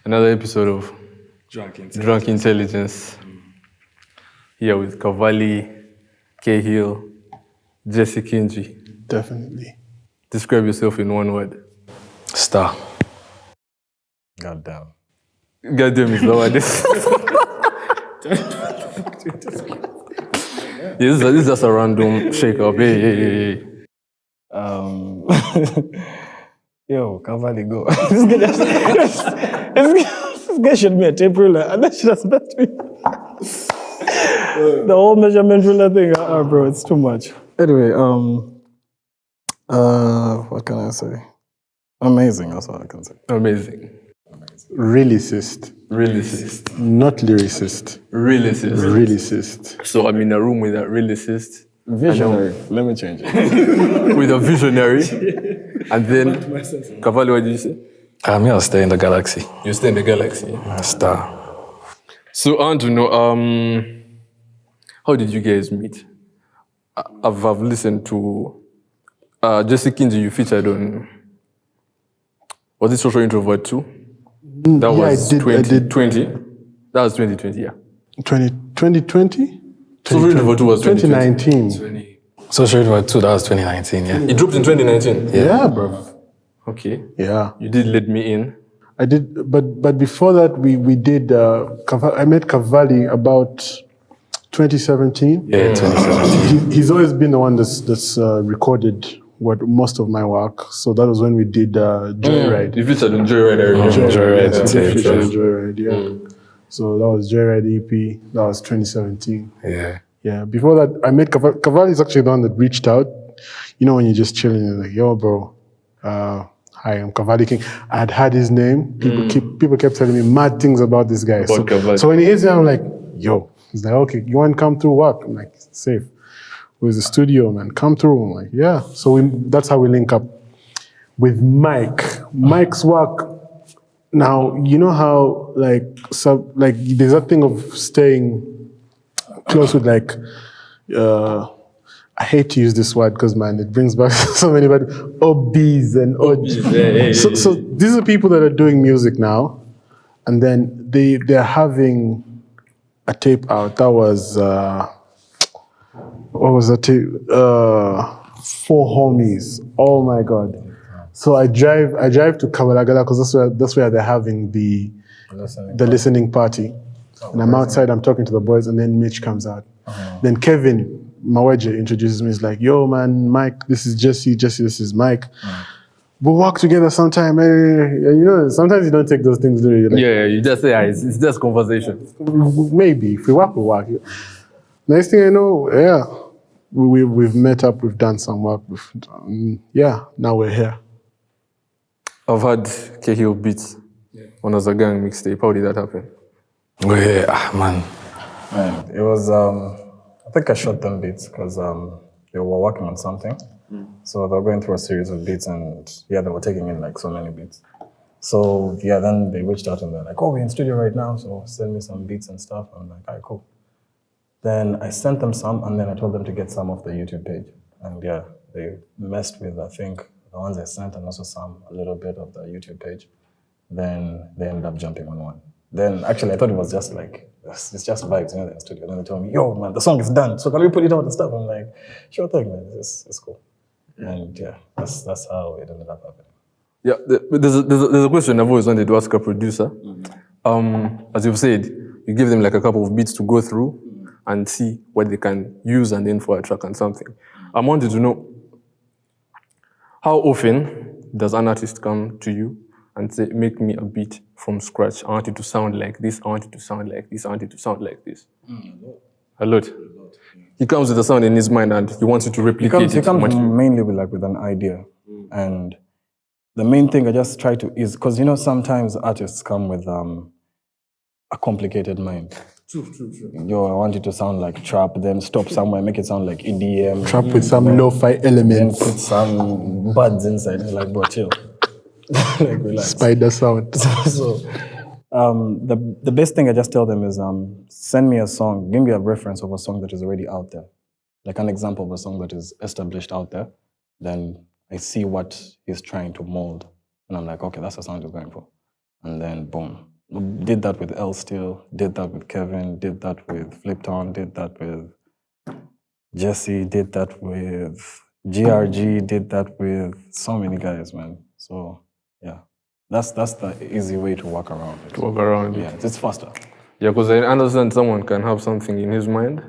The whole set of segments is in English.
Another episode of Drunk Intelligence. Here with Kavali, Kaheal, Jesse Kinji. Definitely. Describe yourself in one word. Star. Goddamn. Goddamn is the word. This is just a random shake-up. Hey. Yo, Kavali, go. This guy should be a tape ruler, and that should have spent me. The whole measurement ruler thing, bro, it's too much. Anyway, what can I say? Amazing, that's all I can say. Amazing. Lyricist. Not lyricist. Lyricist. So I'm in a room with a lyricist. Visionary. Let me change it. With a visionary. And then, Kavali, what did you say? I'll stay in the galaxy. You stay in the galaxy. A star. So I want to know, how did you guys meet? I've listened to Jesse Kinji you featured on, was it Social Introvert too? That was 2020. That was 2020, yeah. 2020? Social Introvert 2 was 2019. Social Introvert 2, that was 2019, yeah. It dropped in 2019? Yeah, bro. Okay. Yeah. You did let me in. I did, but before that, we did, I met Kavali about 2017. Yeah, 2017. He's always been the one that's recorded most of my work. So that was when we did Joyride. You featured on Joyride, I remember. Joyride, yeah. So that was Joyride EP. That was 2017. Yeah. Before that, I met Kavali. Kavali is actually the one that reached out. You know, when you're just chilling, you're like, yo, bro. Hi, I'm Kavali King. I had his name. People kept telling me mad things about this guy. So when he hears it, I'm like, yo. He's like, okay, you want to come through work? I'm like, safe. Where's the studio, man? Come through. I'm like, yeah. So that's how we link up with Mike. Mike's work. Now, you know how there's that thing of staying close with I hate to use this word because, man, it brings back so many bad OBs and OGs. So these are people that are doing music now, and then they're having a tape out. That was, what was that tape? 4 Homies. Oh my God. So I drive to Kabalagala because that's where they're having the listening party. And I'm outside, I'm talking to the boys, and then Mitch comes out. Then Kevin Maweje introduces me. He's like, yo, man, Mike, this is Jesse. Jesse, this is Mike. We'll work together sometime. You know, sometimes you don't take those things literally. You just say, it's just conversation. Maybe. If we work, we work. Next thing I know, we've met up, we've done some work. Now we're here. I've had Kaheal Beats on as a gang mixtape. How did that happen? Man, it was, I think I shot them beats because they were working on something. So they were going through a series of beats and they were taking in so many beats. So then they reached out and they're like, oh, we're in studio right now, so send me some beats and stuff. I'm like, all right, cool. Then I sent them some and then I told them to get some off the YouTube page. And they messed with, I think, the ones I sent and also a little bit of the YouTube page. Then they ended up jumping on one. Then actually I thought it was just it's just vibes, in the studio. And then they told me, yo, man, the song is done. So can we put it out and stuff? I'm like, sure thing, man. It's cool. And that's how it ended up happening. Yeah, there's a question I've always wanted to ask a producer. As you've said, you give them a couple of beats to go through and see what they can use and then for a track and something. I wanted to know, how often does an artist come to you and say, make me a beat from scratch? I want it to sound like this, I want it to sound like this, I want it to sound like this. A lot. He comes with a sound in his mind and he wants you to replicate it. He comes mainly with an idea. And the main thing I just try to is, because sometimes artists come with a complicated mind. True. Yo, I want it to sound like trap, then stop somewhere, make it sound like EDM. Trap with some lo-fi elements. Then put some buds inside. Like, bro, chill. Relax. Spider sound. So, the best thing I just tell them is send me a song, give me a reference of a song that is already out there. Like an example of a song that is established out there. Then I see what he's trying to mold. And I'm like, okay, that's the sound you're going for. And then boom, did that with L Steel, did that with Kevin, did that with Flipton, did that with Jesse, did that with GRG, did that with so many guys, man. So yeah, that's the easy way to walk around it. To walk around it. Yeah, it's faster. Yeah, because I understand someone can have something in his mind,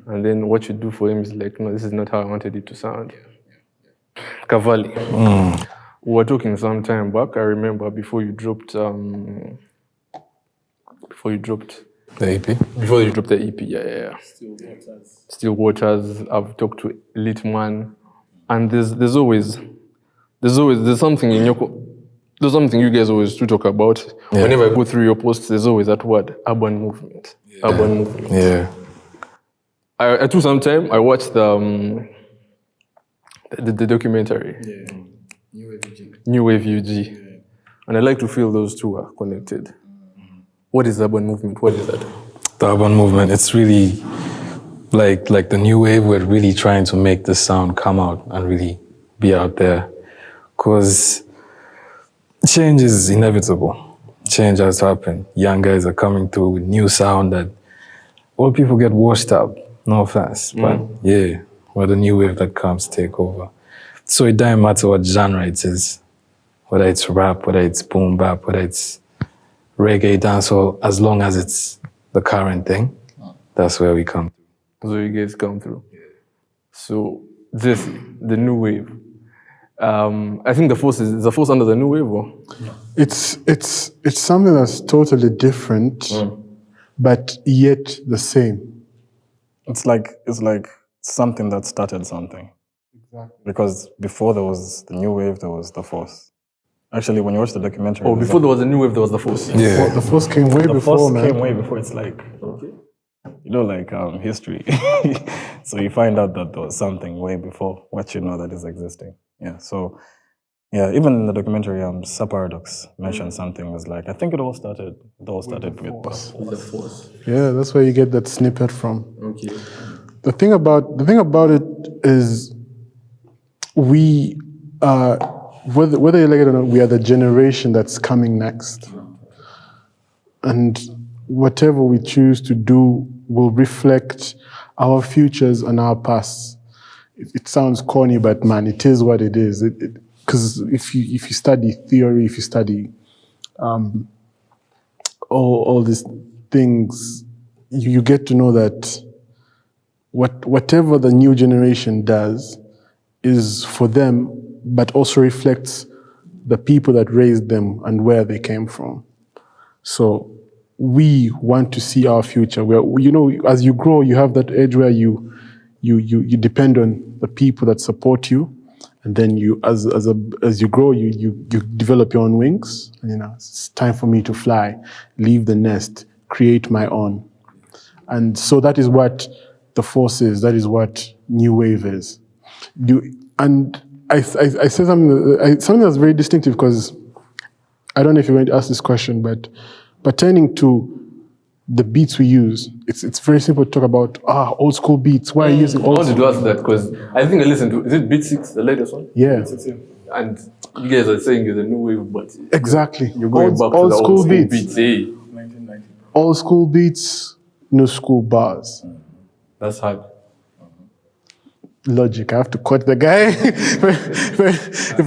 and then what you do for him is like, no, this is not how I wanted it to sound. Kavali. We were talking some time back. I remember before you dropped the EP. Before you dropped the EP, yeah. Still Waters. I've talked to Litman, and there's something in there's something you guys always do talk about. Yeah. Whenever I go through your posts, there's always that word, urban movement. Yeah. Urban movement. Yeah. I took some time. I watched the documentary. Yeah. New Wave UG. Yeah. And I like to feel those two are connected. What is the urban movement? What is that? The urban movement, it's really like the new wave. We're really trying to make the sound come out and really be out there, because change is inevitable. Change has to happen. Young guys are coming through with new sound that old people get washed up. No offense, but yeah, we're the new wave that comes to take over. So it doesn't matter what genre it is, whether it's rap, whether it's boom bap, whether it's reggae, dancehall, as long as it's the current thing, that's where we come through. That's where you guys come through. So this, the new wave. I think the force is the force under the new wave, or? It's something that's totally different, but yet the same. It's like something that started something. Exactly. Because before there was the new wave, there was the force. Actually, when you watch the documentary... Oh, before there was a new wave, there was the force. Yeah. The force came way before, man. The force came way before. It's like, like history. So you find out that there was something way before what you know that is existing. Yeah, so... Yeah, even in the documentary, Paradox mentioned something. Was like, I think it all started with the force. Yeah, that's where you get that snippet from. Okay. The thing about it is, we whether you like it or not, we are the generation that's coming next, and whatever we choose to do will reflect our futures and our pasts. It sounds corny, but man, it is what it is. Because if you study theory, if you study all these things, you get to know that whatever the new generation does is for them, but also reflects the people that raised them and where they came from. So we want to see our future. Where, as you grow, you have that edge where you depend on the people that support you. And then as you grow, you develop your own wings. And, it's time for me to fly, leave the nest, create my own. And so that is what the force is. That is what new wave is. And I say something that's very distinctive, because I don't know if you're going to ask this question, but pertaining to the beats we use, it's very simple to talk about old school beats. Why are you using old school? I wanted to ask that because I think I listened to, is it Beat 6, the latest one? Yeah. Beat 6, yeah. And you guys are saying you're the new wave, but exactly. You're going back to the old school beats. 1990. Old school beats, new school bars. That's hard. Logic. I have to quote the guy.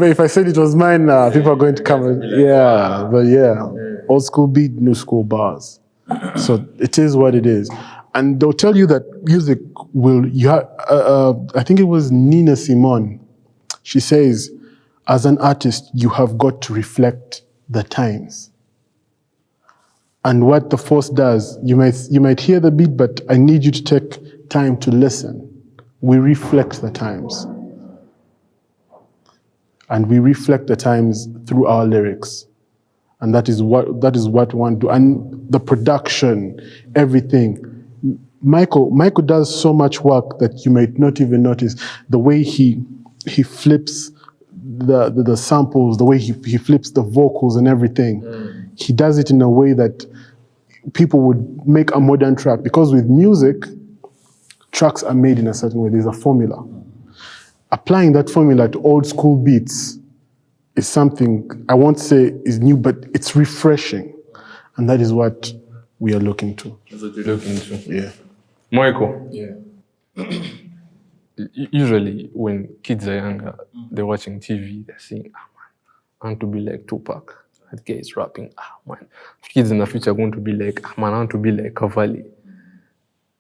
if I said it was mine, people are going to come. Old school beat, new school bars. So it is what it is. And they'll tell you that music I think it was Nina Simone. She says, as an artist, you have got to reflect the times. And what the force does, you might hear the beat, but I need you to take time to listen. We reflect the times. And we reflect the times through our lyrics. And that is what we want to do. And the production, everything. Michael does so much work that you might not even notice. The way he flips the samples, the way he flips the vocals and everything. He does it in a way that people would make a modern track. Because with music, tracks are made in a certain way. There's a formula. Applying that formula to old school beats is something I won't say is new, but it's refreshing. And that is what we are looking to. That's what you're looking to. Yeah. Michael, Yeah. usually when kids are younger, they're watching TV, they're saying, man, I want to be like Tupac. That guy is rapping, man. Kids in the future are going to be like, man, I want to be like Kavali.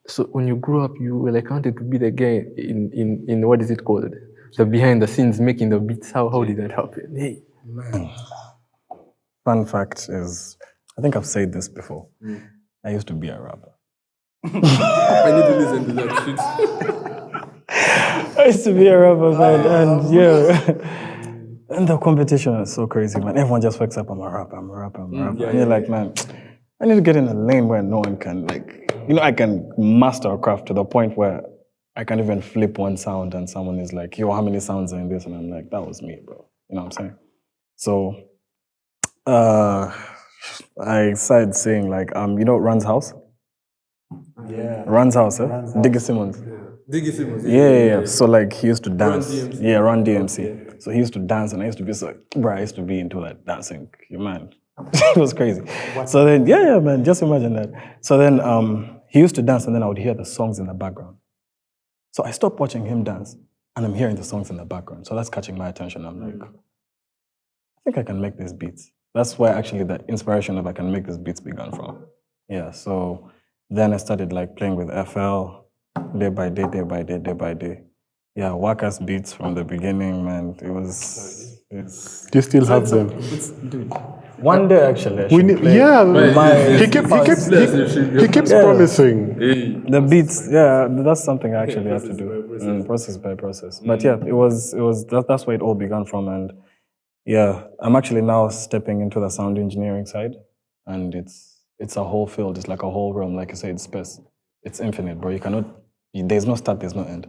So when you grow up, you were like wanted to be the guy in what is it called? The behind the scenes making the beats. How did that happen? Hey. Man. Fun fact is, I think I've said this before. I used to be a rapper. I need to listen to that shit. I used to be a rapper, man, and yeah. And the competition is so crazy, man. Everyone just wakes up, I'm a rapper. And you're like, man, I need to get in a lane where no one can, I can master a craft to the point where I can even flip one sound and someone is like, yo, how many sounds are in this? And I'm like, that was me, bro. You know what I'm saying? So, I started saying Run's House? Yeah. Run's House, eh? Diggy Simmons. Diggy Simmons. Yeah. So he used to dance. DMC. Yeah, Run DMC. So he used to dance and I used to be I used to be into that dancing. Man, it was crazy. So then, yeah, man, just imagine that. So then he used to dance and then I would hear the songs in the background. So I stopped watching him dance and I'm hearing the songs in the background. So that's catching my attention. I'm like, I think I can make these beats. That's where actually the inspiration of I can make these beats began from. Yeah, so then I started playing with FL day by day. Yeah, Waka's beats from the beginning, man. It was. Do you still have them? One day, actually, I We should need, play he keeps promising. the beats. Yeah, that's something I actually have to do. Process by process. But yeah, it was. That's where it all began from, and yeah, I'm actually now stepping into the sound engineering side, and it's a whole field. It's like a whole realm. Like you say, it's space. It's infinite, bro. You cannot. There's no start. There's no end.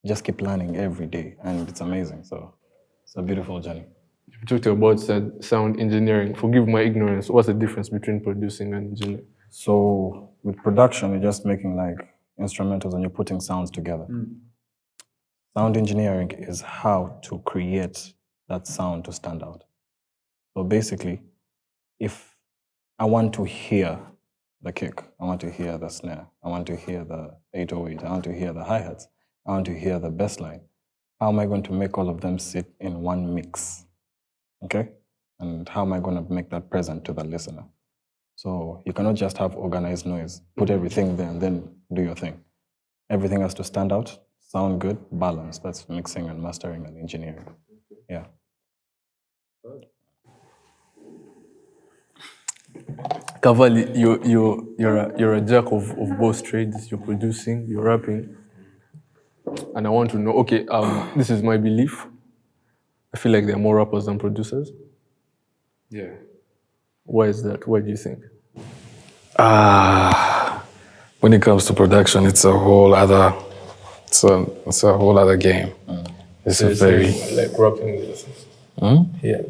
You just keep learning every day, and it's amazing. So it's a beautiful journey. You talked about sound engineering. Forgive my ignorance. What's the difference between producing and engineering? So with production, you're just making instrumentals and you're putting sounds together. Sound engineering is how to create that sound to stand out. So basically, if I want to hear the kick, I want to hear the snare, I want to hear the 808, I want to hear the hi-hats, I want to hear the bass line, how am I going to make all of them sit in one mix? Okay? And how am I going to make that present to the listener? So you cannot just have organized noise, put everything there and then do your thing. Everything has to stand out, sound good, balance. That's mixing and mastering and engineering. Yeah. Kavali, you're a jack of both trades. You're producing, you're rapping. And I want to know, okay, this is my belief. I feel like there are more rappers than producers. Yeah. Why is that? Why do you think? When it comes to production, it's a whole other game. It's a very like rapping. Yeah.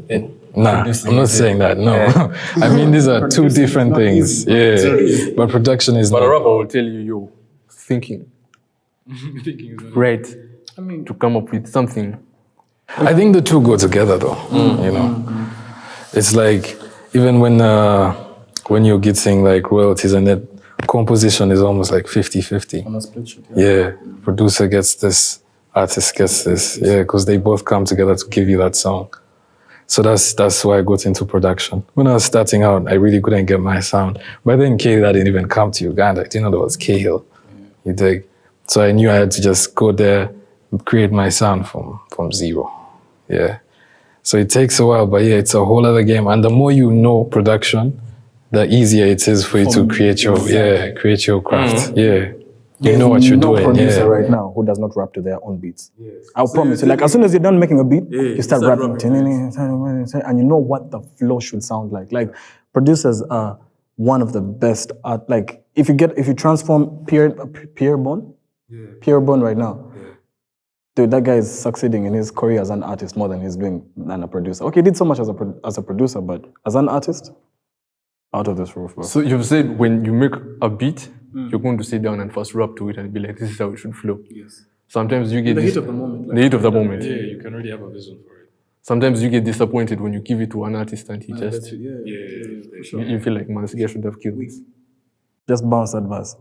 Nah, I'm not saying that. No, I mean these are two different things. Yeah, but production is. But not. a rapper will tell you, you're thinking. Right. I mean, to come up with something. I think the two go together, though. You know, it's like even when you're getting royalties and that composition is almost like 50-50. On a split sheet. Yeah, producer gets this, artist gets this. Yeah, because they both come together to give you that song. So that's why I got into production. When I was starting out, I really couldn't get my sound. But then Kaheal didn't even come to Uganda. I didn't know there was Kaheal. You dig? So I knew I had to just go there, create my sound from zero. Yeah. So it takes a while, but yeah, it's a whole other game. And the more you know production, the easier it is for you to create your craft. Yeah. You know what you're doing. There's no producer right now who does not rap to their own beats. Yes. I'll promise you. As soon as you're done making a beat, you start rapping. And you know what the flow should sound like. Producers are one of the best art. If you transform Pierre Bone right now, dude, that guy is succeeding in his career as an artist more than he's doing than a producer. Okay, he did so much as a producer, but as an artist, out of this roof, bro. So you've said when you make a beat, you're going to sit down and first rap to it and be like, this is how it should flow. Yes. Sometimes you get the this, heat of the moment. The heat of the moment. Yeah, you can already have a vision for it. sometimes you get disappointed when you give it to an artist and he just you feel like, man, this guy should have killed this. Just bounce that verse.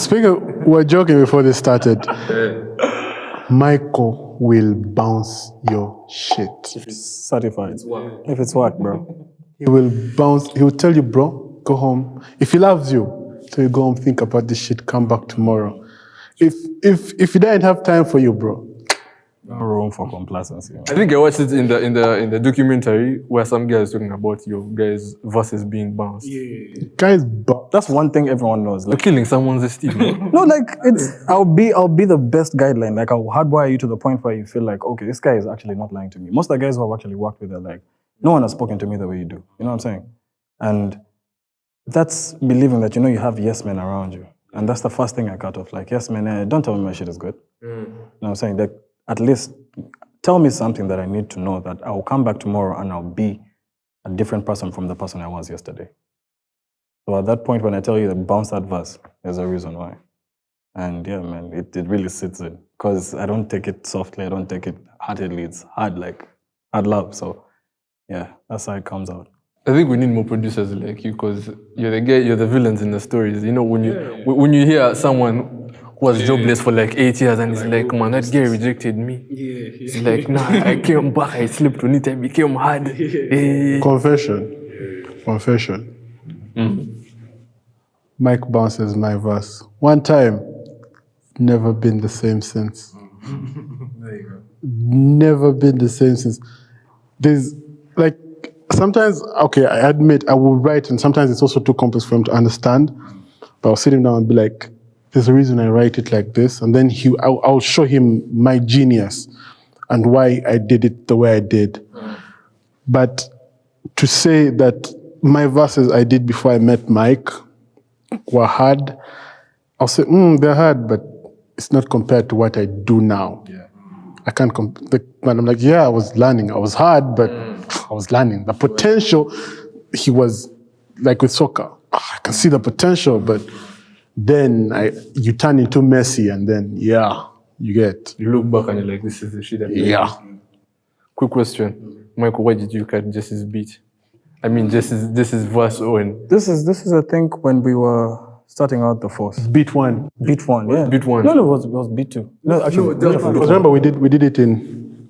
Speaking of, we were joking before this started. Michael will bounce your shit. Certified. If it's work, bro. He will bounce. He will tell you, bro, go home. If he loves you, so you go home, think about this shit, come back tomorrow. If he didn't have time for you, bro, No room for complacency. I think I watched it in the documentary where some guy is talking about your guys' verses being bounced. guys, That's one thing everyone knows. You're Like, killing someone's esteem. no, like I'll be the best guideline. Like I'll hardwire you to the point where you feel like, okay, this guy is actually not lying to me. Most of the guys who I've actually worked with are like, no one has spoken to me the way you do. You know what I'm saying? And that's believing that you have yes men around you. And that's the first thing I cut off. Like, yes man, don't tell me my shit is good. You know what I'm saying? Like, at least tell me something that I need to know that I will come back tomorrow and I'll be a different person from the person I was yesterday. So at that point, when I tell you to bounce that verse, there's a reason why. And yeah, man, it really sits in. Because I don't take it softly, I don't take it heartedly. It's hard, like hard love. So yeah, that's how it comes out. I think we need more producers like you because you're the villains in the stories. You know, when you hear someone who was jobless for like 8 years and he's like, man, that guy rejected me. It's like, nah, I came back, I slept on it, I became hard. confession. Mike bounces my verse. One time, never been the same since. There you go. Never been the same since. There's like sometimes, okay, I admit I will write, and sometimes it's also too complex for him to understand. But I'll sit him down and be like, there's a reason I write it like this, and then I'll show him my genius and why I did it the way I did. But to say that my verses I did before I met Mike were hard, I'll say, they're hard, but it's not compared to what I do now. Yeah. I can't but I'm like, yeah, I was learning. I was hard, but I was learning. The potential, he was like with soccer. I can see the potential, but then you turn into Messi, and then you look back and you're like, this is the shit. Quick question, Michael, why did you cut Jesse's beat? I mean, Jesse's verse, Owen. This is I think when we were starting out the force. Beat one. Beat one, yeah. Beat one. No, it was beat two. No, actually, Remember we did it in.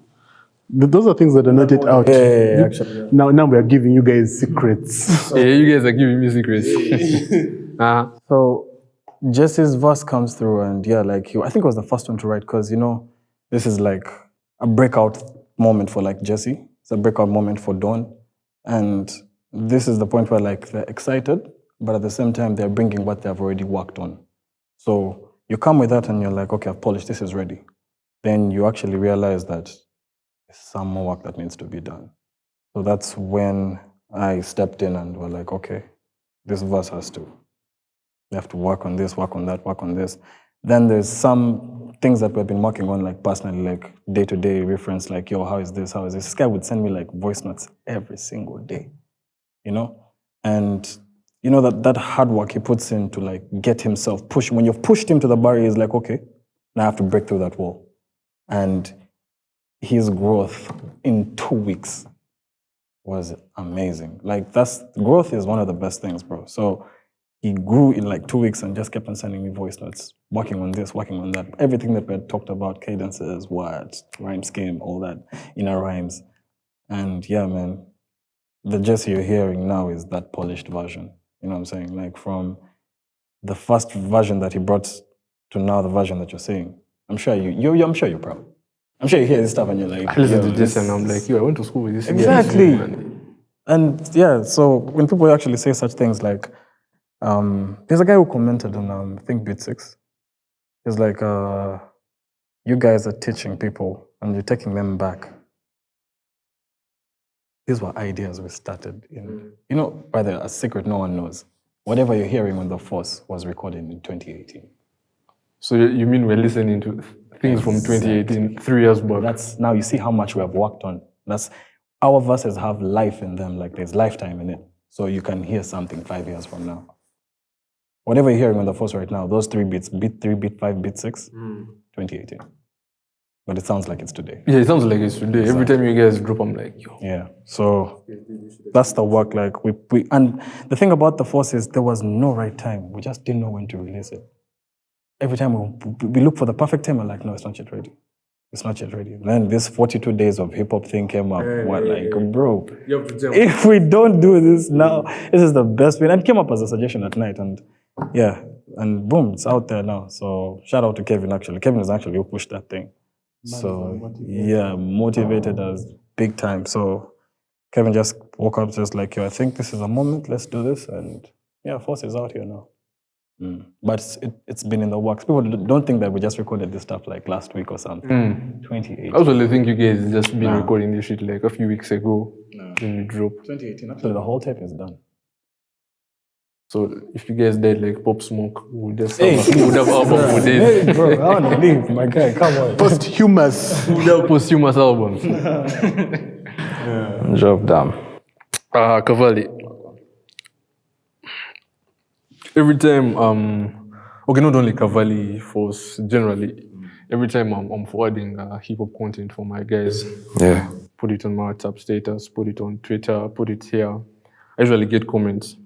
Those are things that are not yet out. Yeah, actually. Now we are giving you guys secrets. Yeah, you guys are giving me secrets. So Jesse's verse comes through, and I think it was the first one to write because this is like a breakout moment for like Jesse. It's a breakout moment for Dawn, and this is the point where like they're excited, but at the same time they're bringing what they've already worked on. So you come with that, and you're like, okay, I've polished. This is ready. Then you actually realize that there's some more work that needs to be done. So that's when I stepped in and were like, okay, this verse has to. We have to work on this, work on that, work on this. Then there's some things that we've been working on, like personally, like day-to-day reference, like, yo, how is this, how is this? This guy would send me like voice notes every single day, And that hard work he puts in to like get himself pushed. When you've pushed him to the barrier, he's like, okay, now I have to break through that wall. And his growth in 2 weeks was amazing. Like growth is one of the best things, bro. So he grew in like 2 weeks and just kept on sending me voice notes, working on this, working on that. Everything that we had talked about, cadences, words, rhyme scheme, all that, inner rhymes. And yeah, man, the Jesse you're hearing now is that polished version. You know what I'm saying? Like from the first version that he brought to now the version that you're seeing. I'm sure you're proud. I'm sure you hear this stuff and you're like, I listen to this and I'm like, yo, I went to school with this. Exactly. And yeah, so when people actually say such things like, there's a guy who commented on I think Beat 6. He's like, you guys are teaching people and you're taking them back. These were ideas we started in. By the a secret no one knows. Whatever you're hearing on The Force was recorded in 2018. So you mean we're listening to things from 2018, 3 years back? Now you see how much we have worked on. Our verses have life in them, like there's lifetime in it. So you can hear something 5 years from now. Whatever you're hearing on The Force right now, those 3 beats, beat 3, beat 5, beat 6, 2018. but it sounds like it's today. Yeah, it sounds like it's today. Every time you guys drop, I'm like, yo. Yeah. So that's the work. Like we and the thing about the Force is there was no right time. We just didn't know when to release it. Every time we look for the perfect time, we're like, no, it's not yet ready. It's not yet ready. Then this 42 days of hip hop thing came up. Bro, if we don't do this now, this is the best way. And it came up as a suggestion at night, and yeah, and boom, it's out there now. So shout out to Kevin. Actually, Kevin is actually who pushed that thing. So yeah, motivated us big time. So Kevin just woke up just like, yo, I think this is a moment. Let's do this, and yeah, Force is out here now. But it's been in the works. People don't think that we just recorded this stuff like last week or something. 2018. I also think you guys just been recording this shit like a few weeks ago. Then you drop. 2018. Actually, the whole tape is done. So if you guys did like Pop Smoke, we would have album for days. Hey, bro, I want to leave, my guy. Come on. Posthumous. We would have posthumous albums. Job done. Kavali. Every time, okay, not only Kavali, Force, generally, every time I'm forwarding hip hop content for my guys, put it on my WhatsApp status, put it on Twitter, put it here, I usually get comments.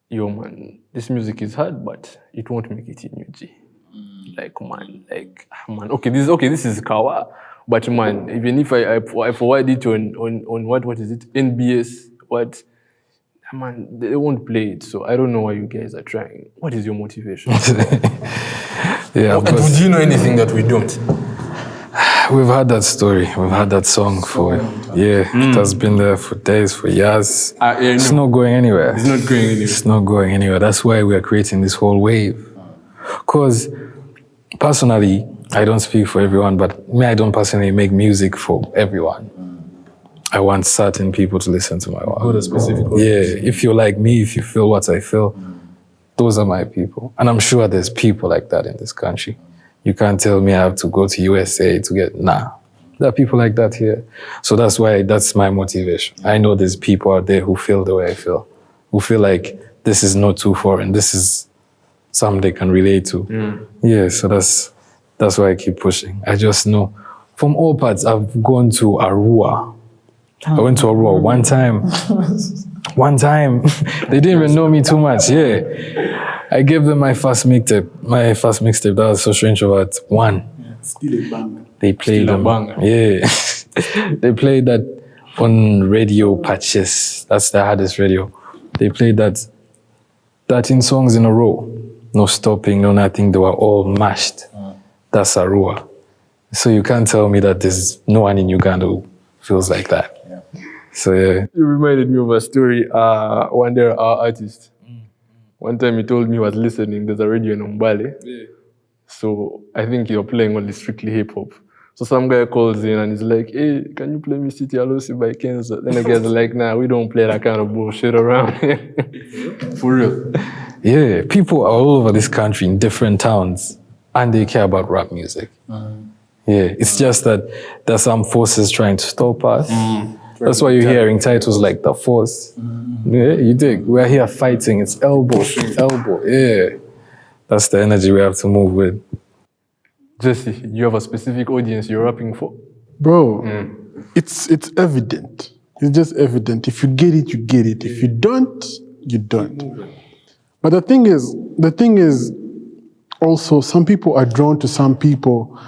Yo, man, this music is hard, but it won't make it in UG. Okay, this is Kawa, but man, even if I forward it on what is it, NBS, man, they won't play it, so I don't know why you guys are trying. What is your motivation? Would you know anything that we don't? We've had that story. We've had that song for it has been there for days, for years. It's not going anywhere. It's not going anywhere. It's not going anywhere. That's why we are creating this whole wave. Because personally, I don't speak for everyone, but me, I don't personally make music for everyone. I want certain people to listen to my work. Go to specific audience. Yeah, if you're like me, if you feel what I feel, those are my people. And I'm sure there's people like that in this country. You can't tell me I have to go to USA to get, there are people like that here. So that's my motivation. I know there's people out there who feel the way I feel, who feel like this is not too foreign, this is something they can relate to. Yeah, so that's why I keep pushing. I just know, from all parts, I've gone to Arua. I went to Arua one time. They didn't even know me too much, I gave them my first mixtape. That was Social Introvert 1. Still a banger. They played them. They played that on radio patches. That's the hardest radio. They played that 13 songs in a row. No stopping, no nothing. They were all mashed. That's Arua. So you can't tell me that there's no one in Uganda who feels like that. So You reminded me of a story. One day, our artist. One time he told me he was listening. There's a radio in Umbale. So I think you're playing only strictly hip hop. So some guy calls in and he's like, hey, can you play me City Alosi by Kenzo? Then the guys are like, nah, we don't play that kind of bullshit around here. For real. Yeah, people are all over this country in different towns and they care about rap music. Yeah, it's just that there's some forces trying to stop us. That's why you're hearing titles like The Force. Yeah, you dig. We're here fighting. It's elbow. Yeah. That's the energy we have to move with. Jesse, you have a specific audience you're rapping for? Bro, it's evident. It's just evident. If you get it, you get it. If you don't, you don't. But the thing is, also, some people are drawn to some people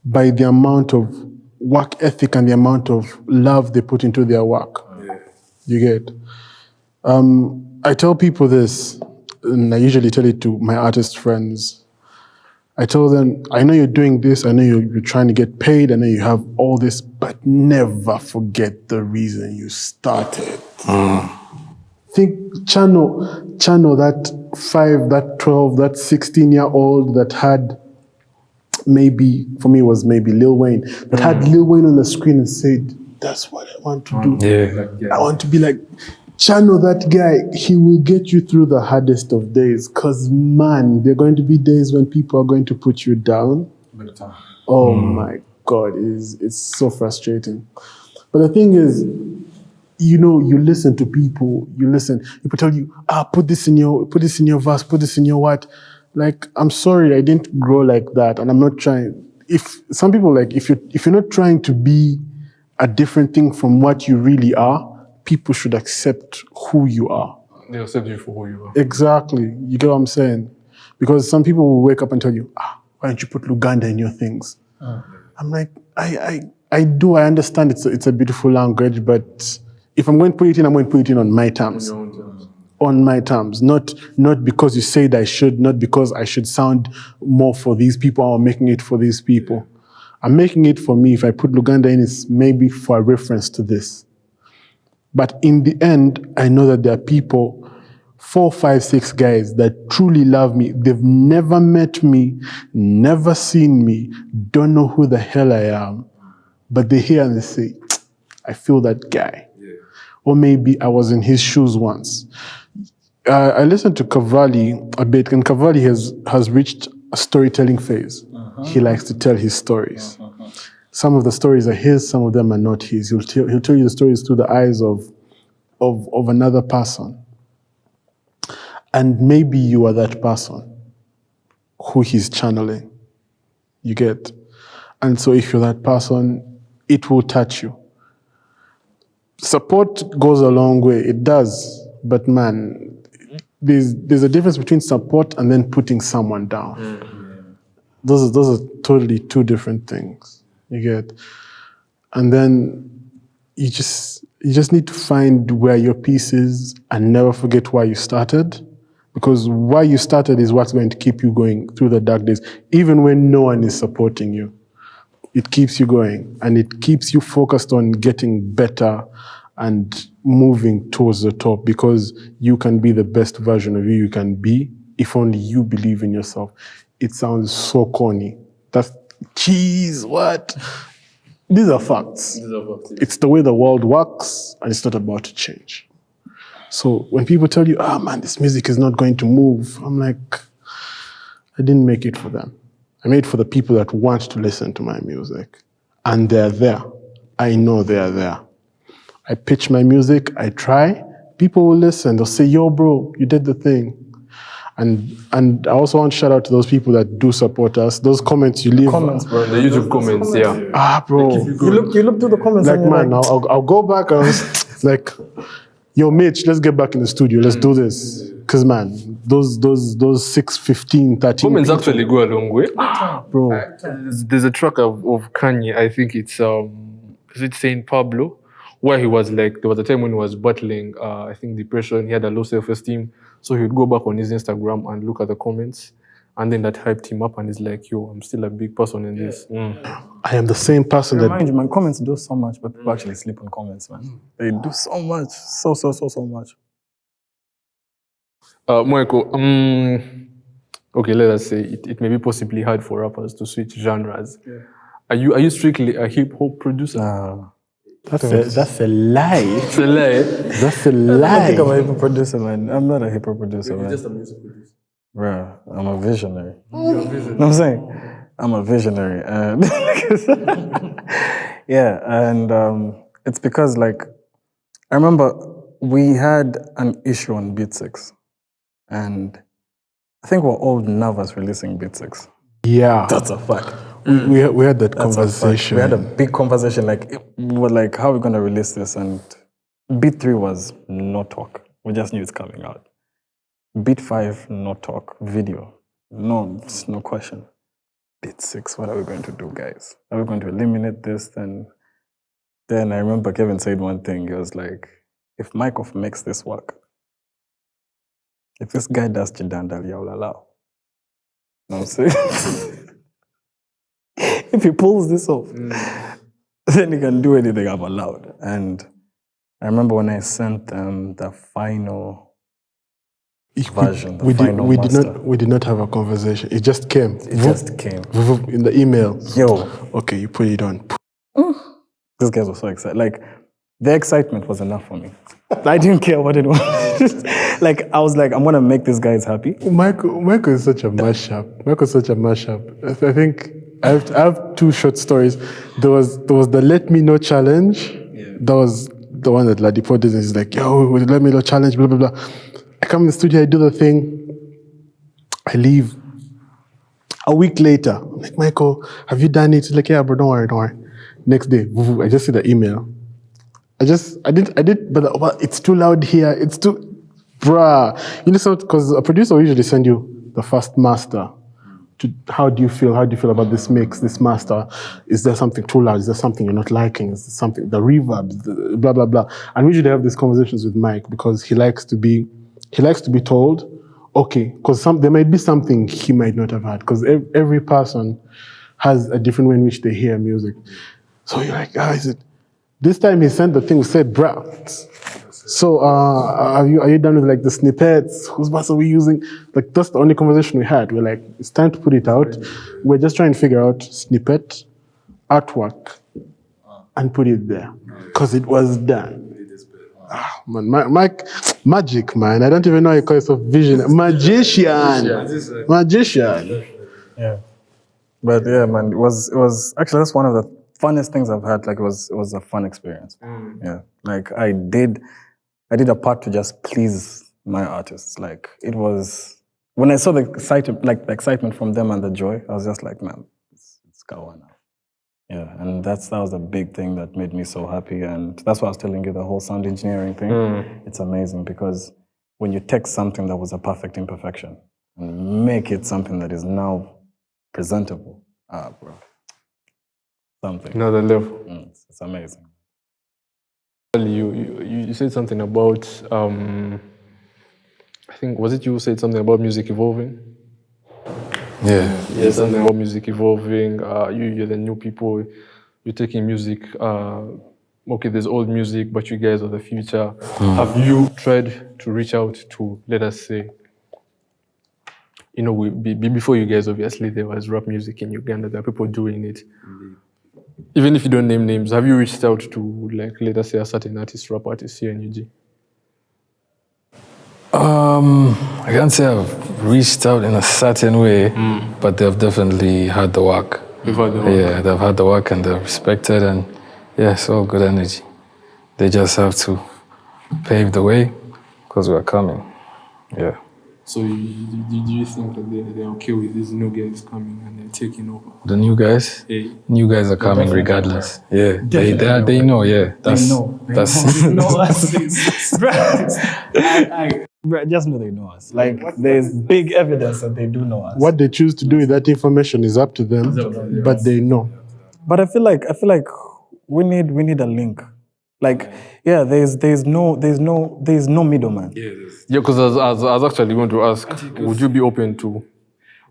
by the amount of work ethic and the amount of love they put into their work. You get? I tell people this, and I usually tell it to my artist friends. I tell them, I know you're doing this, I know you're trying to get paid, I know you have all this, but never forget the reason you started. Think, channel that 5, that 12, that 16-year-old that had maybe, for me it was maybe Lil Wayne, that had Lil Wayne on the screen and said, that's what I want to do. Yeah. I want to be like, channel that guy. He will get you through the hardest of days. Because, man, there are going to be days when people are going to put you down. Oh, my God. It's so frustrating. But the thing is, you listen to people. People tell you, put this in your verse, put this in your what. like, I'm sorry, I didn't grow like that, and I'm not trying. If some people like, if you're not trying to be a different thing from what you really are, people should accept who you are. They accept you for who you are. Exactly. You get what I'm saying? Because some people will wake up and tell you, why don't you put Luganda in your things? I'm like, I do. I understand it's a beautiful language, but if I'm going to put it in, I'm going to put it in on my terms. On your own terms. On my terms, not because you said I should, not because I should sound more for these people or making it for these people. I'm making it for me. If I put Luganda in, it's maybe for a reference to this. But in the end, I know that there are people, 4, 5, 6 guys that truly love me. They've never met me, never seen me, don't know who the hell I am, but they hear and they say, I feel that guy. Yeah. Or maybe I was in his shoes once. I listened to Kavali a bit, and Kavali has reached a storytelling phase. He likes to tell his stories. Some of the stories are his, some of them are not his. He'll tell you the stories through the eyes of another person. And maybe you are that person who he's channeling. You get? And so if you're that person, it will touch you. Support goes a long way. It does. But man, there's a difference between support and then putting someone down. Those are totally two different things. You get? And then you just need to find where your piece is and never forget why you started. Because why you started is what's going to keep you going through the dark days. Even when no one is supporting you, it keeps you going and it keeps you focused on getting better and moving towards the top, because you can be the best version of you can be if only you believe in yourself. It sounds so corny. That's cheese, what? These are facts. It's the way the world works, and it's not about to change. So when people tell you, man, this music is not going to move, I'm like, I didn't make it for them. I made it for the people that want to listen to my music. And they're there. I know they're there. I pitch my music, I try, people will listen, they'll say, yo, bro, you did the thing. And I also want to shout out to those people that do support us. Those comments you leave. Comments, bro. The YouTube comments, yeah. Bro. You look through the comments. Like, man, I'll go back and like, yo, Mitch, let's get back in the studio. Let's do this. Because, man, those 6, 15, 13 comments people, actually go a long way. bro. There's a track of Kanye, I think it's, is it Saint Pablo? Where he was like, there was a time when he was battling, I think, depression. He had a low self-esteem. So he would go back on his Instagram and look at the comments. And then that hyped him up and he's like, yo, I'm still a big person in this. I am the same person that... Mind you, man, comments do so much, but people actually sleep on comments, man. They do so much. So much. Moeko, okay, let us say it may be possibly hard for rappers to switch genres. Yeah. Are you strictly a hip-hop producer? That's a lie. It's a lie. That's a lie. I don't think I'm a hip-hop producer, man. I'm not a hip-hop producer, man. You're just a music producer. Bro, I'm a visionary. You're a visionary. You know what I'm saying? I'm a visionary. And yeah, and it's because, like, I remember we had an issue on Beat 6. And I think we're all nervous releasing Beat 6. Yeah. That's a fact. We had that conversation. We had a big conversation, like, we were like, how are we going to release this? And Beat 3 was no talk. We just knew it's coming out. Beat 5, no talk. Video, no question. Beat 6, what are we going to do, guys? Are we going to eliminate this? Then I remember Kevin said one thing. He was like, if Mykoff makes this work, if this guy does Chidandali, I will allow. You know what I'm saying? If he pulls this off, then he can do anything I'm allowed. And I remember when I sent them the final version, we did not have a conversation. It just came. It just came. In the email. Yo. Okay, you put it on. These guys were so excited. Like, the excitement was enough for me. I didn't care what it was. Like, I was like, I'm going to make these guys happy. Michael is such a mashup. I think I have 2 short stories. There was the Let Me Know challenge. Yeah. That was the one that Ladipo did. He's like, yo, Let Me Know challenge, blah, blah, blah. I come in the studio, I do the thing. I leave. A week later, I'm like, Michael, have you done it? He's like, yeah, bro, don't worry. Next day, I just see the email. I did, but it's too loud here. It's too, bruh. You know, because a producer will usually send you the first master. How do you feel? How do you feel about this mix, this master? Is there something too loud? Is there something you're not liking? Is there something, the reverb, blah, blah, blah. And we usually have these conversations with Mike because he likes to be told, okay, because there might be something he might not have had, because every person has a different way in which they hear music. So you're like, is it? This time he sent the thing, said, bruh, so are you done with like the snippets? Whose bass are we using? Like that's the only conversation we had. We're like, it's time to put it out. We're just trying to figure out snippet, artwork, and put it there. Because it was done. Man, Mike, magic, man. I don't even know how you call yourself vision. Magician. Yeah. But yeah, man, it was actually, that's one of the funnest things I've had. Like it was a fun experience. Yeah. Like I did a part to just please my artists. Like it was, when I saw the excitement from them and the joy, I was just like, man, it's Kawa now. Yeah, and that was a big thing that made me so happy. And that's why I was telling you, the whole sound engineering thing. It's amazing because when you take something that was a perfect imperfection and make it something that is now presentable, bro, something. Another level. It's amazing. You said something about, I think, was it you who said something about music evolving? Yeah, Something about music evolving. You're the new people. You're taking music. Okay, there's old music, but you guys are the future. Have you tried to reach out to, let us say, you know, before you guys, obviously, there was rap music in Uganda. There are people doing it. Even if you don't name names, have you reached out to, like, let us say, a certain rap artist here in UG? I can't say I've reached out in a certain way, but they've definitely had the work. They've had the work. Yeah, they've had the work and they're respected, and yeah, it's all good energy. They just have to pave the way because we're coming. Yeah. So do you think that they're okay with these new guys coming and they're taking over? The new guys? Yeah. New guys are coming regardless. Yeah, they know, yeah. They know us. Bro, just know they know us. Like, there's big evidence that they do know us. What they choose to do with that information is up to them, but they know. But I feel like we need a link. Like, yeah, there's no middleman. Yeah, because I was actually going to ask, would you be open to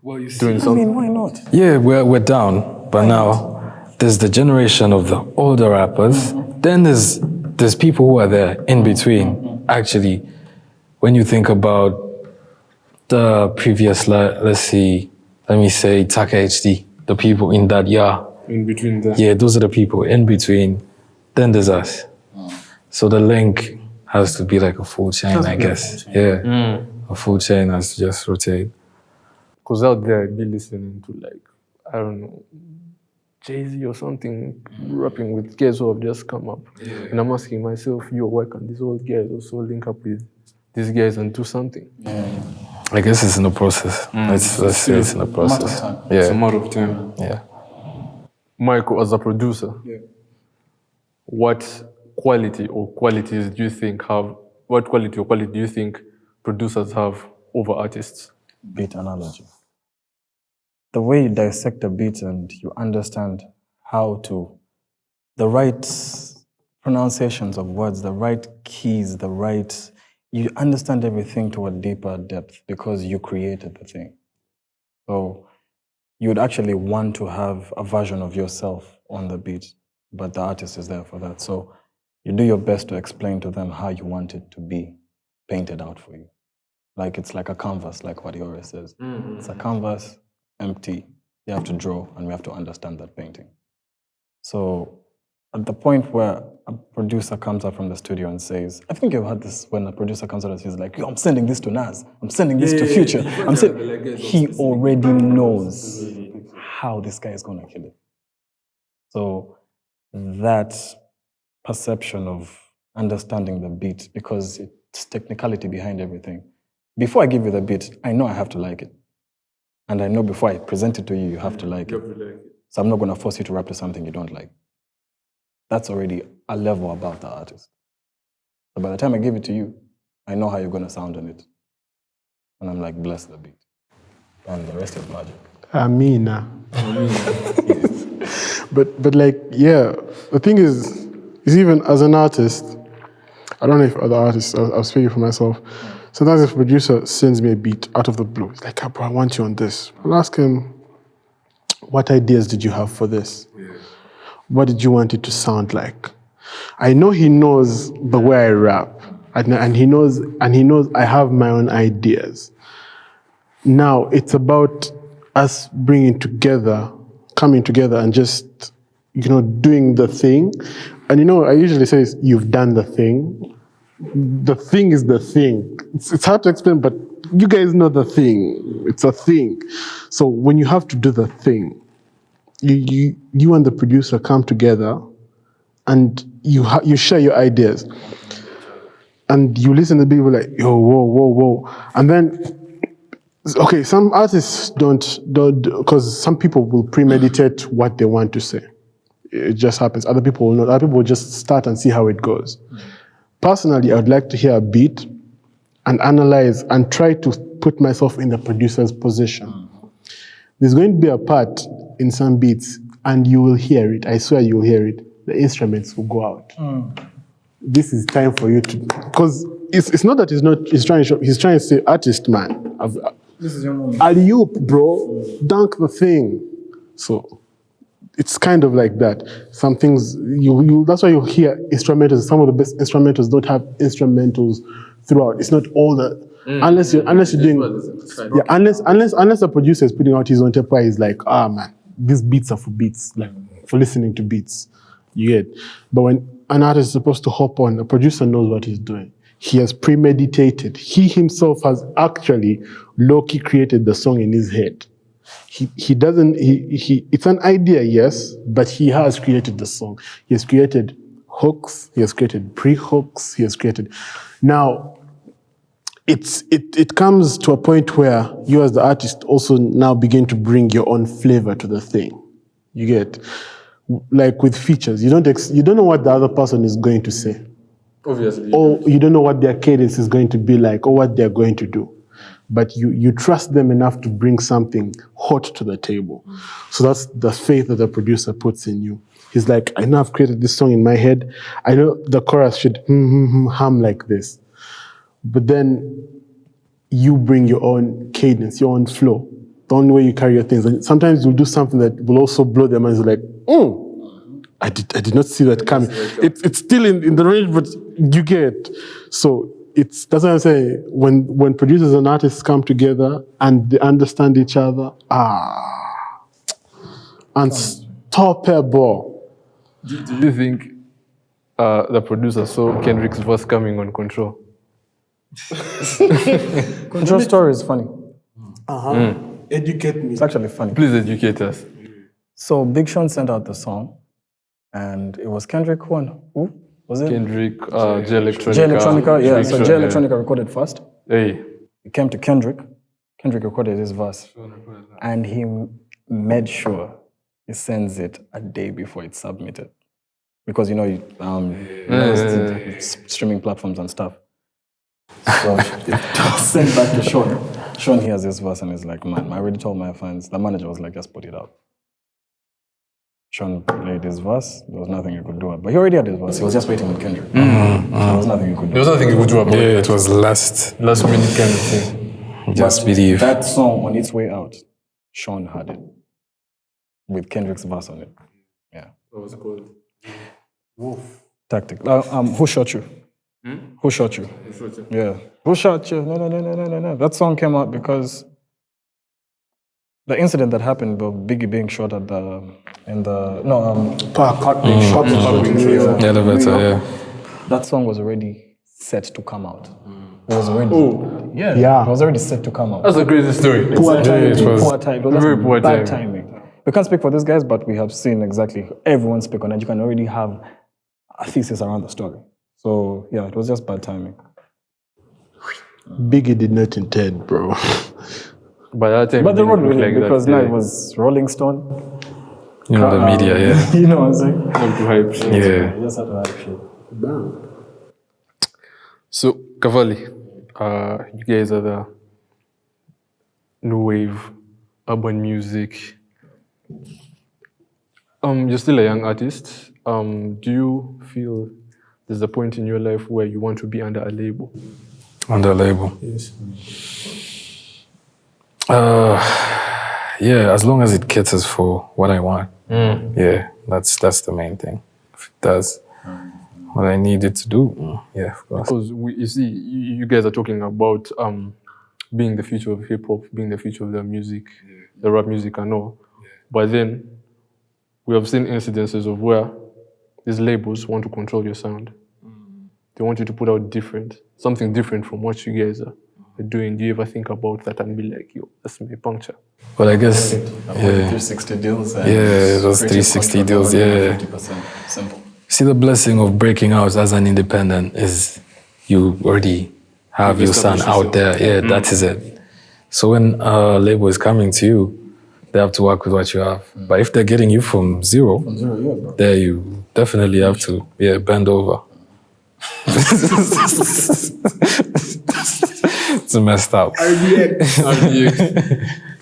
doing something? I mean, why not? Yeah, we're down, but now there's the generation of the older rappers. Then there's people who are there in between. Actually, when you think about the previous, let me say Taka HD, the people in that In between that. yeah, those are the people in between. Then there's us. So the link has to be like a full chain, I guess. Yeah, a full chain has to just rotate. Because out there, I'd be listening to, like, I don't know, Jay-Z or something, rapping with guys who have just come up. And I'm asking myself, why can't these old guys also link up with these guys and do something? I guess it's in the process. Let's say it's in the process. It's a matter of time. Yeah. Michael, as a producer, what quality or qualities do you think producers have over artists? Beat analogy. The way you dissect a beat and you understand the right pronunciations of words, the right keys, you understand everything to a deeper depth because you created the thing. So you would actually want to have a version of yourself on the beat, but the artist is there for that. So you do your best to explain to them how you want it to be painted out for you. Like it's like a canvas, like what Yore says. It's a canvas, empty. You have to draw, and we have to understand that painting. So at the point where a producer comes out from the studio and says, I think you've heard this when a producer comes out and says like, I'm sending this to Nas, I'm sending this to Future. He already knows how this guy is going to kill it. So that perception of understanding the beat, because it's technicality behind everything. Before I give you the beat, I know I have to like it. And I know before I present it to you, you have to like it. So I'm not going to force you to rap to something you don't like. That's already a level above the artist. So by the time I give it to you, I know how you're going to sound on it. And I'm like, bless the beat. And the rest is magic. Amina. But like, yeah, the thing is even as an artist, I don't know if other artists, I'll speak for myself. Sometimes if a producer sends me a beat out of the blue, it's like, bro, I want you on this. I'll ask him, what ideas did you have for this? Yeah. What did you want it to sound like? I know he knows the way I rap, and he knows I have my own ideas. Now it's about us coming together, and just doing the thing. And I usually say, you've done the thing. The thing is the thing. It's hard to explain, but you guys know the thing. It's a thing. So when you have to do the thing, you and the producer come together, and you share your ideas, and you listen to people like, yo, whoa, and then, okay, some artists don't, because some people will premeditate what they want to say. It just happens. Other people will not. Other people will just start and see how it goes. Personally, I would like to hear a beat and analyze and try to put myself in the producer's position. There's going to be a part in some beats, and you will hear it. I swear you'll hear it. The instruments will go out. This is time for you to, because it's not that he's trying to say, artist man. This is your moment. Alley-oop, bro. Dunk the thing. So it's kind of like that. Some things, that's why you hear instrumentals. Some of the best instrumentals don't have instrumentals throughout. It's not all the, unless you're doing, unless a producer is putting out his own tempo, he's like, man, these beats are for beats, like for listening to beats. You get. But when an artist is supposed to hop on, the producer knows what he's doing. He has premeditated. He himself has actually low-key created the song in his head. It's an idea, yes, but he has created the song. He has created hooks, he has created pre-hooks, he has created. Now, it comes to a point where you as the artist also now begin to bring your own flavor to the thing. You get, like with features, you don't know what the other person is going to say. Obviously. Or you don't know what their cadence is going to be like, or what they're going to do. But you trust them enough to bring something hot to the table. So that's the faith that the producer puts in you. He's like, I know I've created this song in my head. I know the chorus should hum like this. But then you bring your own cadence, your own flow. The only way you carry your things. And sometimes you'll do something that will also blow their minds, like, I did not see that coming. It's still in the range, but you get. So that's what I'm saying. When producers and artists come together and they understand each other, unstoppable. Do you think the producer saw Kendrick's verse coming on Control? Control story is funny. Educate me. It's actually funny. Please educate us. So Big Sean sent out the song, and it was Kendrick who was it? Kendrick, J Electronica. J Electronica, yeah. So J Electronica recorded first. Hey. It came to Kendrick. Kendrick recorded his verse. And he made sure he sends it a day before it's submitted. Because, streaming platforms and stuff. So it sent back to Sean. Sean hears this verse and is like, man, I already told my fans. The manager was like, just put it out. Sean played his verse. There was nothing he could do. But he already had his verse. He was just waiting on Kendrick. There was nothing he could do. There was nothing he could do about it. Yeah, it was last minute kind of thing. Just believe. That song, on its way out, Sean had it. With Kendrick's verse on it. Yeah. What was it called? Wolf. Tactic. Who shot you? Who shot you? Yeah. Who shot you? No. That song came out because the incident that happened of Biggie being shot at Park being shot in New York. Elevator, yeah. That song was already set to come out. It was already it was already set to come out. That's a crazy story. Poor timing. Very poor bad timing. We can't speak for these guys, but we have seen exactly everyone speak on it. You can already have a thesis around the story. So yeah, it was just bad timing. Biggie did not intend, bro. By that time, But they it wrote didn't with look him like because that, now yeah. it was Rolling Stone. You know, the media, yeah. You know what I'm saying? Time to hype shit. Yeah. You just had to hype shit. So, Kavali, you guys are the new wave urban music. You're still a young artist. Do you feel there's a point in your life where you want to be under a label? Under label. Yes. Yeah, as long as it caters for what I want. Yeah, that's the main thing. If it does what I need it to do, yeah, of course. Because you see, you guys are talking about being the future of hip hop, being the future of the music, the rap music and all. But then we have seen incidences of where these labels want to control your sound. They want you to put out something different from what you guys are doing. Do you ever think about that and be like, yo, that's me puncture? But I guess, 360 deals. And yeah, those 360 deals, yeah. 50%. Simple. See, the blessing of breaking out as an independent is you already have your sound out there. Yeah, that is it. So when a label is coming to you, they have to work with what you have. But if they're getting you from zero, there you definitely have to bend over. It's messed up. RDX.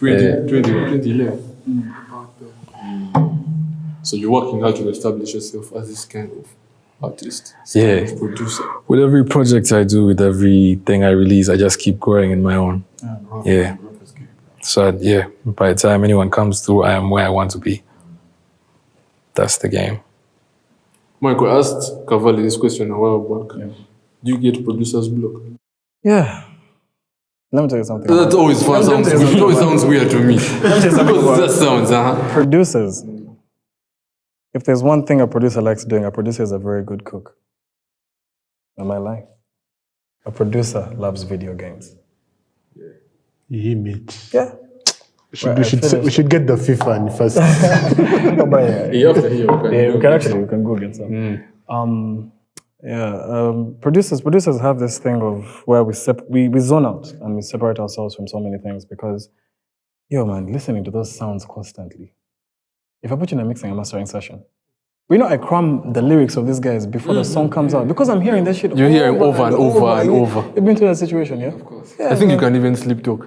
2011. So you're working hard to establish yourself as this kind of artist, Yeah. kind of producer. With every project I do, with everything I release, I just keep growing in my own. Yeah. So by the time anyone comes through, I am where I want to be. That's the game. Michael, I asked Kavali this question a while back. Do you get producer's block? Yeah. Let me tell you something. That always sounds weird to me. Because that sounds, Producers. If there's one thing a producer likes doing, a producer is a very good cook. Am I lying? A producer loves video games. Yeah, mate. Yeah. We should get the FIFA and first. We can go get some. Producers have this thing of where we zone out and we separate ourselves from so many things because, listening to those sounds constantly. If I put you in a mixing and mastering session, I cram the lyrics of these guys before the song comes out because I'm hearing that shit. You're hearing over and over. You've been through that situation, yeah? Of course. Yeah, I think you can even sleep talk.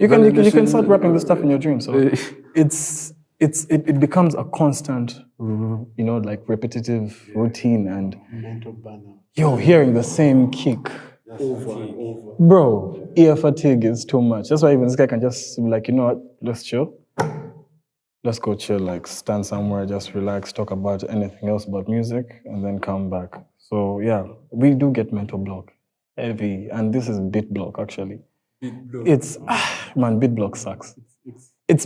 You can start rapping this stuff in your dream. So it becomes a constant, repetitive routine and Mental burnout. hearing the same kick over and over. Bro, ear fatigue is too much. That's why even this guy can just be like, you know what? Let's chill. Let's go chill, like stand somewhere, just relax, talk about anything else but music, and then come back. So yeah, we do get mental block heavy, and this is beat block actually. It's beat block sucks. You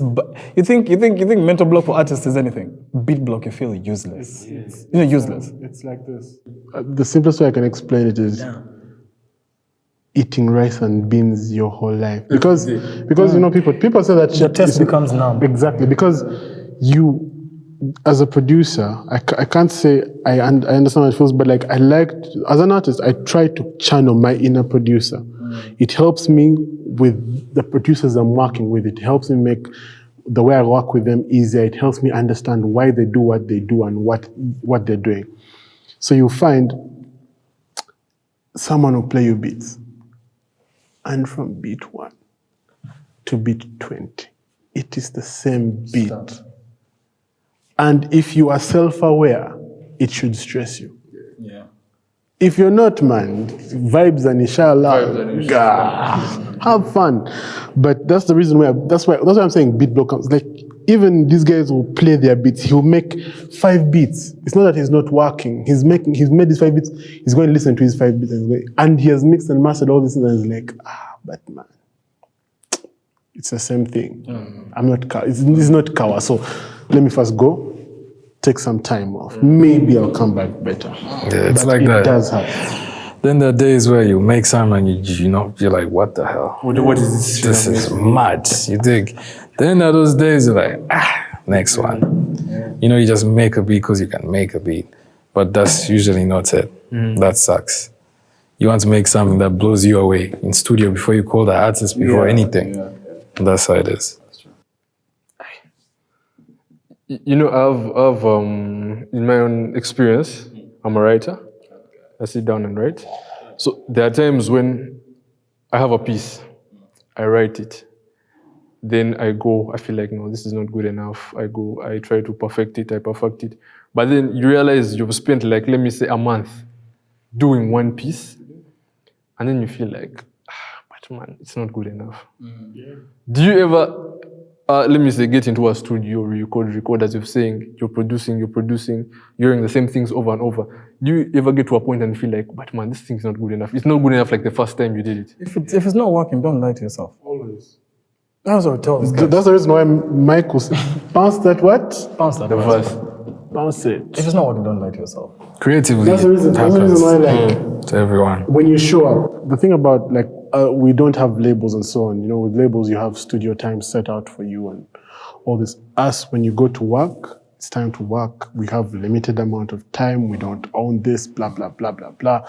think mental block for artists is anything? Beat block, you feel useless. Useless. It's like this. The simplest way I can explain it is eating rice and beans your whole life. Because people say that Your taste becomes numb. Exactly. Because you, as a producer, I can't say I understand how it feels, but as an artist, I try to channel my inner producer. It helps me with the producers I'm working with. It helps me make the way I work with them easier. It helps me understand why they do what they do and what they're doing. So you find someone will play you beats. And from beat 1 to beat 20, it is the same beat. And if you are self-aware, it should stress you. Yeah. If you're not, man, vibes and inshallah, have fun. But that's the reason why. That's why I'm saying beat block comes. Like even these guys will play their beats. He'll make 5 beats. It's not that he's not working. He's made these 5 beats. He's going to listen to his 5 beats and he has mixed and mastered all these things. And he's like, but man, it's the same thing. I'm not. It's not kawa. So let me first go. Take some time off. Maybe I'll come back better. Yeah, it's but like that. It does happen. Then there are days where you make something and you're like, what the hell? What is this? This is mad. You dig? Then there are those days you're like, next one. Yeah. You just make a beat because you can make a beat. But that's usually not it. That sucks. You want to make something that blows you away in studio before you call the artist, before anything. Yeah. That's how it is. You know, I've in my own experience, I'm a writer. I sit down and write. So there are times when I have a piece, I write it. Then I go, I feel like, no, this is not good enough. I go, I try to perfect it, I perfect it. But then you realize you've spent like, let me say, a month doing one piece. And then you feel like, but man, it's not good enough. Do you ever, let me say, get into a studio, record, as you're saying, you're producing, you're hearing the same things over and over. Do you ever get to a point and feel like, but man, this thing's not good enough? It's not good enough like the first time you did it. If it's not working, don't lie to yourself. Always. That's what I tell this guy. That's the reason why Michael bounce that what? Bounce that The verse. verse. Bounce it. If it's not working, don't lie to yourself. Creatively, That's the reason. That's the reason why, like, to everyone. when you show up, the thing about like we don't have labels and so on. You know, with labels you have studio time set out for you and all this. Us, when you go to work, it's time to work. We have limited amount of time. We don't own this. Blah blah blah blah blah.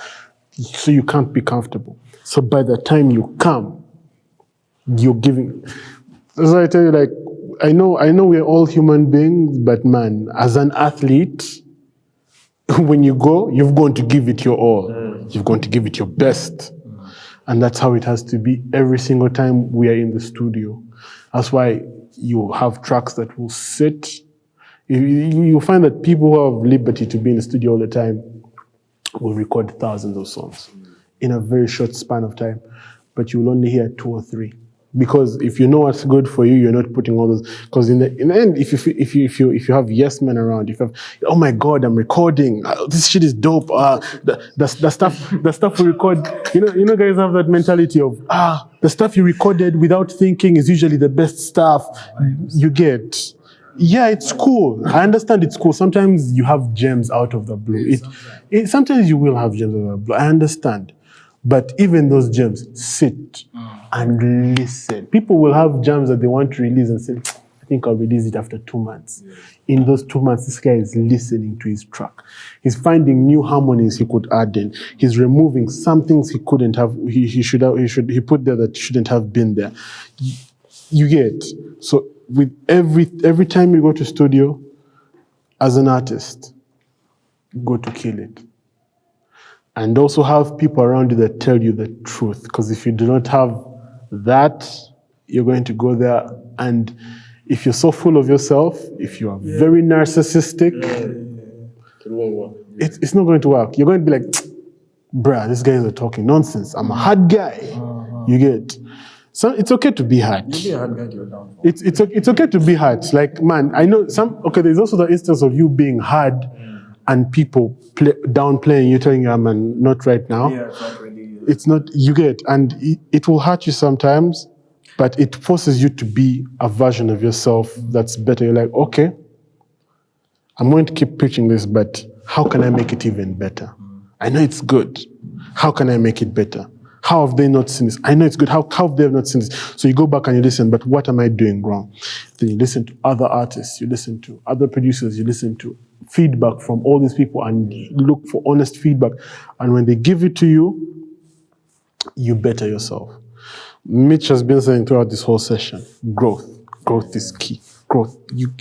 So you can't be comfortable. So by the time you come, you're giving. That's why I tell you, like, I know we're all human beings, but man, as an athlete, when you go, you've gone to give it your all. You've gone to give it your best. And that's how it has to be every single time we are in the studio. That's why you have tracks that will sit. You find that people who have liberty to be in the studio all the time will record thousands of songs in a very short span of time, but you will only hear 2 or 3. Because if you know what's good for you, you're not putting all those. Because in the end, if you have yes men around, if you have, oh my God, I'm recording. This shit is dope. The stuff we record. You know, guys have that mentality of the stuff you recorded without thinking is usually the best stuff you get. Yeah, it's cool. I understand it's cool. Sometimes you have gems out of the blue. Sometimes you will have gems out of the blue. I understand. But even those gems, sit and listen. People will have gems that they want to release and say, I think I'll release it after 2 months. In those 2 months, this guy is listening to his track. He's finding new harmonies he could add in. He's removing some things he couldn't have, he put there that shouldn't have been there. You get. So with every time you go to studio, as an artist, go to kill it. And also have people around you that tell you the truth. Because if you do not have that, you're going to go there. And if you're so full of yourself, if you are very narcissistic, it's not going to work. You're going to be like, bruh, these guys are talking nonsense. I'm a hard guy. You get. So it's okay to be hard. You be a hard guy to your downfall. It's okay to be hard. Like, man, I know there's also the instance of you being hard and people downplaying you, telling you, man, not right now. Yeah, it's not really. It's not, you get, and it will hurt you sometimes, but it forces you to be a version of yourself that's better. You're like, okay, I'm going to keep preaching this, but how can I make it even better? I know it's good. How can I make it better? How have they not seen this? I know it's good. How have they not seen this? So you go back and you listen, but what am I doing wrong? Then you listen to other artists, you listen to other producers, you listen to feedback from all these people and look for honest feedback. And when they give it to you, you better yourself. Mitch has been saying throughout this whole session, growth. Growth is key. Growth. You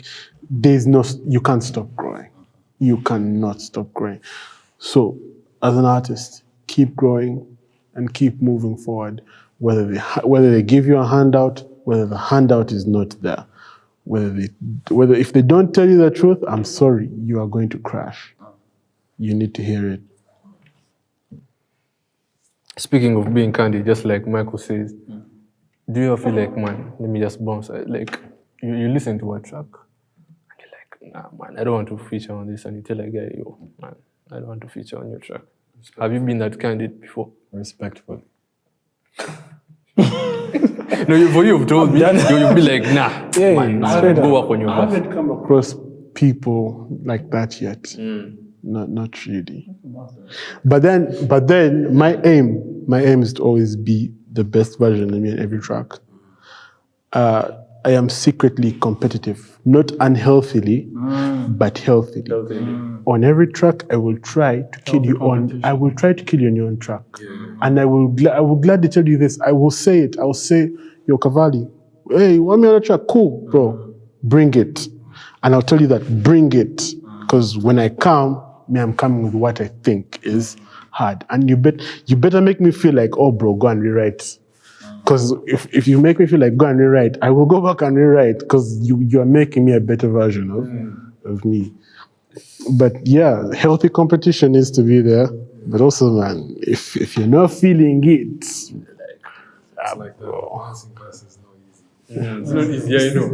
can't stop growing. You cannot stop growing. So, as an artist, keep growing and keep moving forward. Whether they give you a handout, whether the handout is not there, whether if they don't tell you the truth, I'm sorry, you are going to crash. You need to hear it. Speaking of being candid, just like Michael says, do you ever feel like, man, let me just bounce? Like, you listen to a track, and you're like, nah, man, I don't want to feature on this. And you tell a guy, yo, man, I don't want to feature on your track. Have you been that candid before? Respectful. No, for you, you've told me, you'll be like, nah, man, go work on your I verse. haven't come across people like that yet. Not really. But then my aim is to always be the best version of me in every track. I am secretly competitive, not unhealthily, but healthily. On every track, I will try to kill you on. I will try to kill you on your own track, and I will gladly tell you this. I will say it. I will say, yo, Kavali, Hey, you want me on a track? Cool, bro. Bring it. And I'll tell you that, bring it. Because when I come, I'm coming with what I think is hard. And you better make me feel like, oh, bro, go and rewrite. Because if you make me feel like go and rewrite, I will go back and rewrite because you are making me a better version of me. But yeah, healthy competition needs to be there. But also, man, if you're not feeling it, It's like the dancing class is not easy. It's not easy, yeah, I know.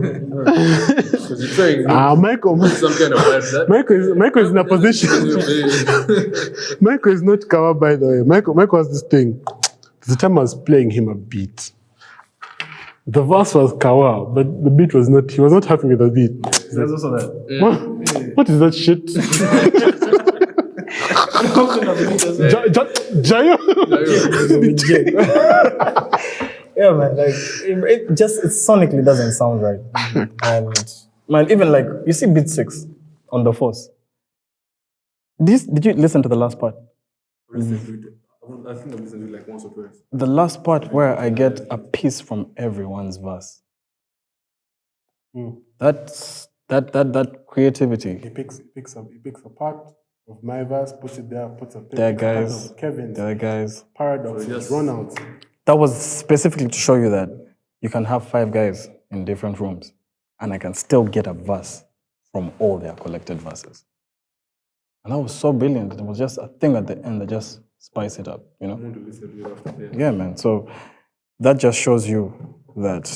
Because you're trying Michael, some kind of that. Michael is in a position. Michael is not covered, by the way. Michael has this thing. The time I was playing him a beat. The verse was kawa, but the beat was not. He was not happy with the beat. There's also that. What is that shit? Jayo. Yeah, man. Like it sonically doesn't sound right. And man, even like you see beat 6 on the force. Did you listen to the last part? I think I've listened to it like once or twice. The last part where I get a piece from everyone's verse. That creativity. He picks a part of my verse, puts it there, puts a There, guys. of Kevin's. There, guys. Paradox, runouts. That was specifically to show you that you can have 5 guys in different rooms and I can still get a verse from all their collected verses. And that was so brilliant. It was just a thing at the end that just spice it up, you know? Yeah, man. So that just shows you that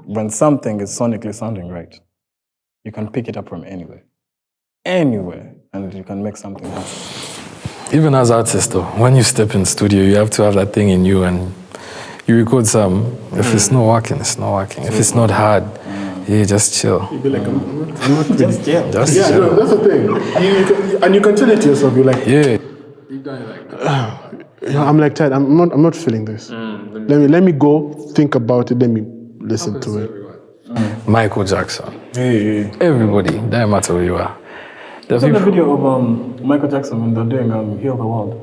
when something is sonically sounding right, you can pick it up from anywhere, and you can make something happen. Even as artists, though, when you step in studio, you have to have that thing in you, and you record some. If it's not working, it's not working. If it's not hard, you just chill. You'd be like, I'm not ready. Just chill. Just Yeah, chill. no, that's the thing. You can tell it to yourself. You're like, Yeah. I'm like tired. I'm not feeling this. Let me go think about it. Let me listen to it. Michael Jackson. Everybody, doesn't matter who you are. There's a video of Michael Jackson when they're doing Heal the World.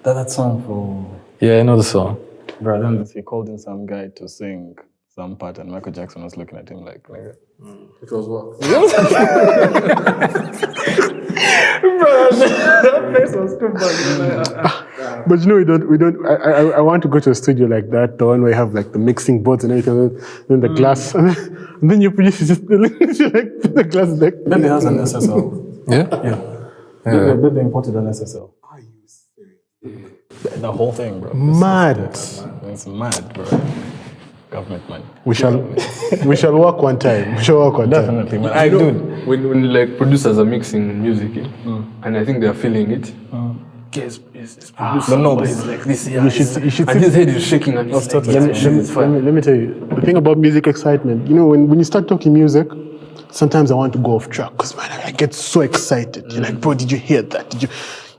That song for... Yeah, I know the song. Bro, then he called in some guy to sing some part and Michael Jackson was looking at him like, nigga. It was what? Bro, that face was too bad. But you know, we don't. I want to go to a studio like that, the one where you have like the mixing boards and everything, then the glass, and then you produce just like the glass is like. Baby has an SSL. Yeah? Yeah. Baby imported an SSL. Are you serious? The whole thing, bro. Mad. It's mad, bro. Government money. We shall work one time. Definitely, man. I know when like producers are mixing music, and I think they're feeling it. Guess it's producing. No, but but it's like this. Yeah, you should and his head is shaking, and it's like, let me tell you the thing about music excitement. You know, when you start talking music, sometimes I want to go off track because man, I get so excited. You're like, bro, did you hear that? Did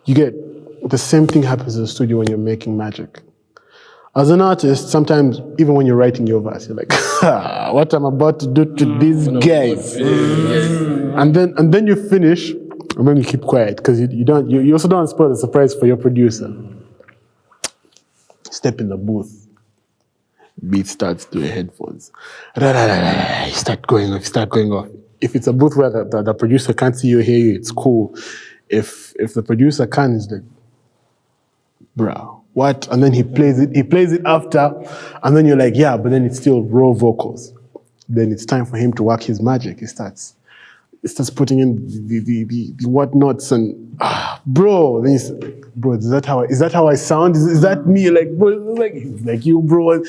you get the same thing happens in the studio when you're making magic. As an artist, sometimes even when you're writing your verse, you're like, what I'm about to do to these guys. And then you finish, and then you keep quiet because you also don't spoil the surprise for your producer. Step in the booth. Beat starts to your headphones. You start going off. If it's a booth where the producer can't see you or hear you, it's cool. If the producer can, it's like, bro, what? And then he plays it after, and then you're like, yeah, but then it's still raw vocals. Then it's time for him to work his magic. He starts putting in the whatnots and bro. Then he's like, bro, is that how I sound? Is that me? Like, bro, it's like you, bro. That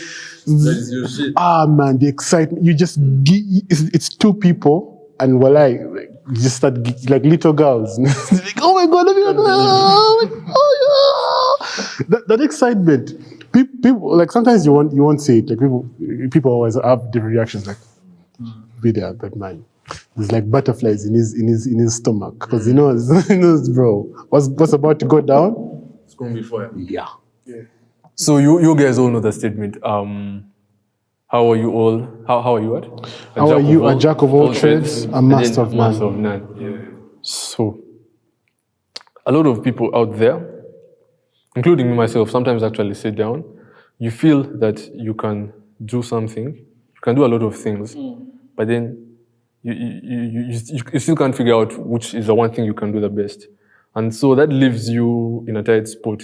is your shit. Man, the excitement. You just it's 2 people, and walai, like, you just start like little girls. Like, oh my god, that excitement. People like sometimes you won't see it. Like people always have different reactions. Like video, but man, there's like butterflies in his stomach because he knows, bro, what's about to go down. It's gonna be fire. Yeah. So you guys all know the statement. How are you all? How are you what? How are you a jack of all trades, a master of none? Master of none. Yeah. So a lot of people out there, including me myself, sometimes actually sit down. You feel that you can do something, you can do a lot of things, but then you still can't figure out which is the one thing you can do the best. And so that leaves you in a tight spot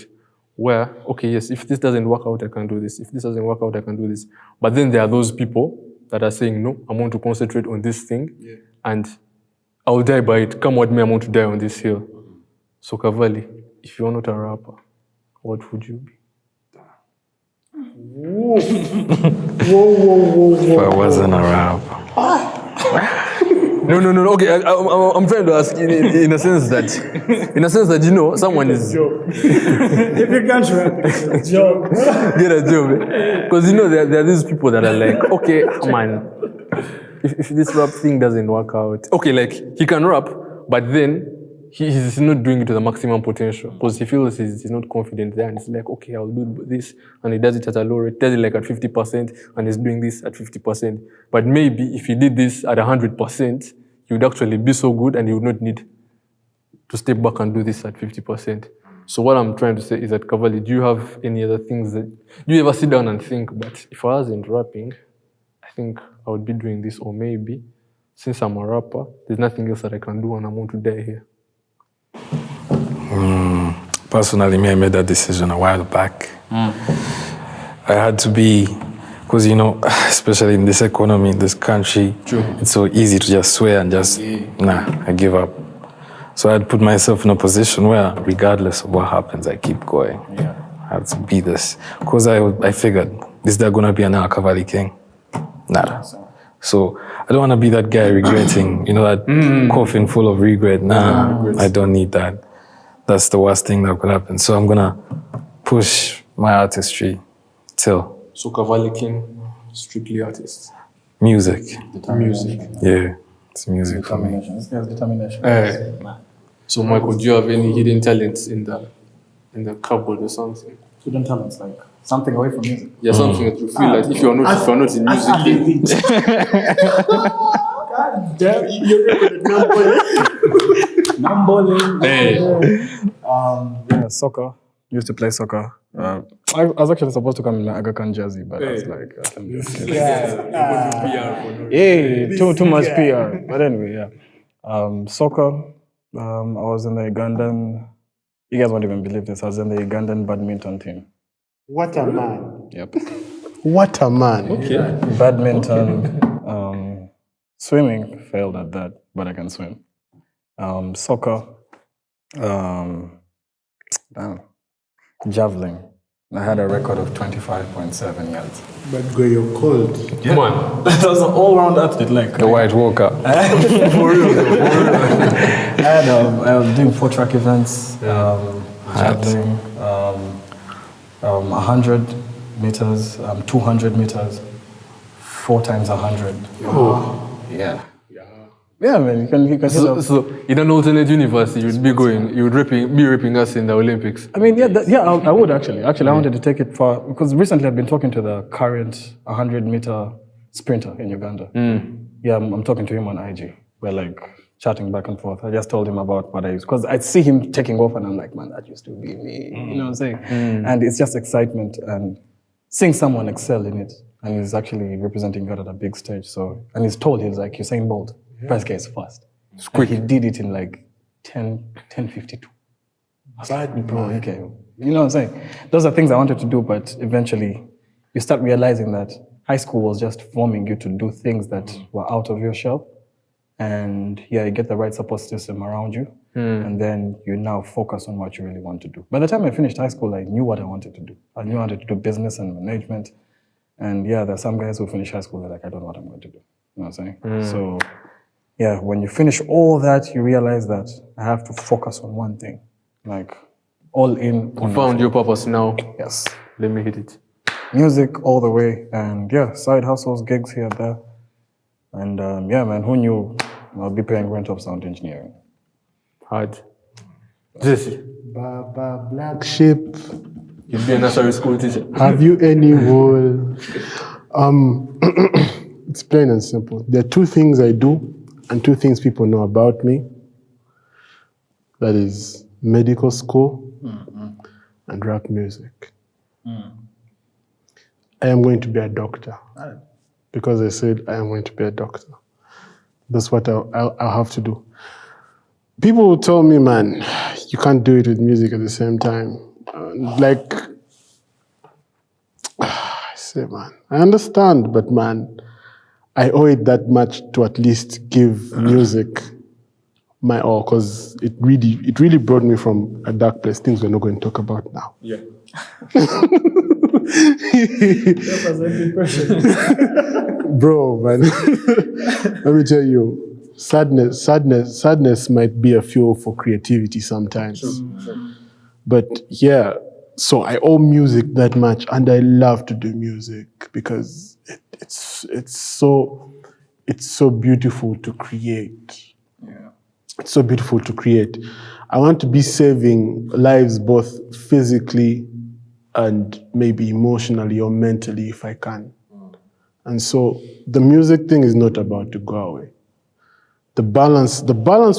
where, okay, yes, if this doesn't work out, I can do this. If this doesn't work out, I can do this. But then there are those people that are saying, no, I'm going to concentrate on this thing, and I'll die by it. Come what may, I'm going to die on this hill. So Kavali, if you're not a rapper, what would you be? Whoa. If I wasn't a rapper. No. Okay, I'm trying to ask in a sense that you know someone is. If you can't rap, it's a job. Get a job, because you know there are these people that are like, okay, man, if this rap thing doesn't work out, okay, like he can rap, but then he's not doing it to the maximum potential because he feels he's not confident there, and it's like, okay, I'll do this, and he does it at a low rate, does it like at 50%, and he's doing this at 50%. But maybe if he did this at 100%, he would actually be so good, and he would not need to step back and do this at 50%. So what I'm trying to say is that, Kavali, do you have any other things that you ever sit down and think, but if I wasn't rapping, I think I would be doing this, or maybe since I'm a rapper, there's nothing else that I can do, and I'm going to die here. Personally, I made that decision a while back. I had to be, because you know, especially in this economy, in this country, it's so easy to just swear and just, I give up. So I had put myself in a position where, regardless of what happens, I keep going. I have to be this. Because I figured, is there going to be another Kavali King? Nada. So I don't want to be that guy regretting, you know, that coffin full of regret. I don't need that. That's the worst thing that could happen. So I'm going to push my artistry till. So Kavali King, strictly artists. Music. Music. Yeah, it's music for me. This guy's determination. So Michael, do you have any hidden talents in the cupboard or something? Hidden talents, like something away from music. Yeah, something that you feel like if you're not in music, God damn, you're Namboling. Yeah, soccer. Used to play soccer. I was actually supposed to come in an Aga Khan jersey, but I was like, I can just get too much PR. But anyway, soccer. I was in the Ugandan. You guys won't even believe this. I was in the Ugandan badminton team. What a man. Yep. What a man. okay. Badminton, swimming, failed at that, but I can swim. Soccer, javelin. I had a record of 25.7 yards. But go, you're cold. Come on. That was an all-round athlete, like. The White Walker. For real. I was doing 4 track events, javelin, 100 meters, 200 meters, 4 times 100. Yeah. Yeah, man, you can So in an alternate universe, you would be ripping us in the Olympics. I mean, I would actually. Actually, I wanted to take it far because recently I've been talking to the current 100-meter sprinter in Uganda. Yeah, I'm talking to him on IG. We're like chatting back and forth. I just told him about what I used because I see him taking off and I'm like, man, that used to be me. You know what I'm saying? And it's just excitement and seeing someone excel in it. And he's actually representing God at a big stage. So, and he's told, he's like, Usain Bolt. First guy is fast. It's quick. He did it in like 10:52. I was like, bro, okay. You know what I'm saying? Those are things I wanted to do, but eventually you start realizing that high school was just forming you to do things that were out of your shell. And yeah, you get the right support system around you. And then you now focus on what you really want to do. By the time I finished high school, I knew what I wanted to do. I knew I wanted to do business and management. And yeah, there's some guys who finish high school, they're like, I don't know what I'm going to do. You know what I'm saying? So yeah, when you finish all that, you realize that I have to focus on one thing, like all in. You found your purpose now. Yes. Let me hit it. Music all the way, and yeah, side hustles, gigs here and there. And yeah, man, who knew I'll be paying rent of sound engineering? Hard. Jesse, Baba, black sheep. you'd be a nursery school teacher. Have you any role? It's plain and simple. There are 2 things I do and 2 things people know about me. That is medical school and rap music. I am going to be a doctor. because I said I am going to be a doctor. That's what I'll have to do. People will tell me, man, you can't do it with music at the same time. I say, man, I understand, but man, I owe it that much to at least give music my all, because it really brought me from a dark place, things we're not going to talk about now. Yeah. That was a depression. Bro, man, let me tell you, sadness might be a fuel for creativity sometimes. Sure. But yeah, so I owe music that much, and I love to do music because it's so beautiful to create. Yeah. It's so beautiful to create. I want to be saving lives both physically and maybe emotionally or mentally if I can. And so the music thing is not about to go away. The balance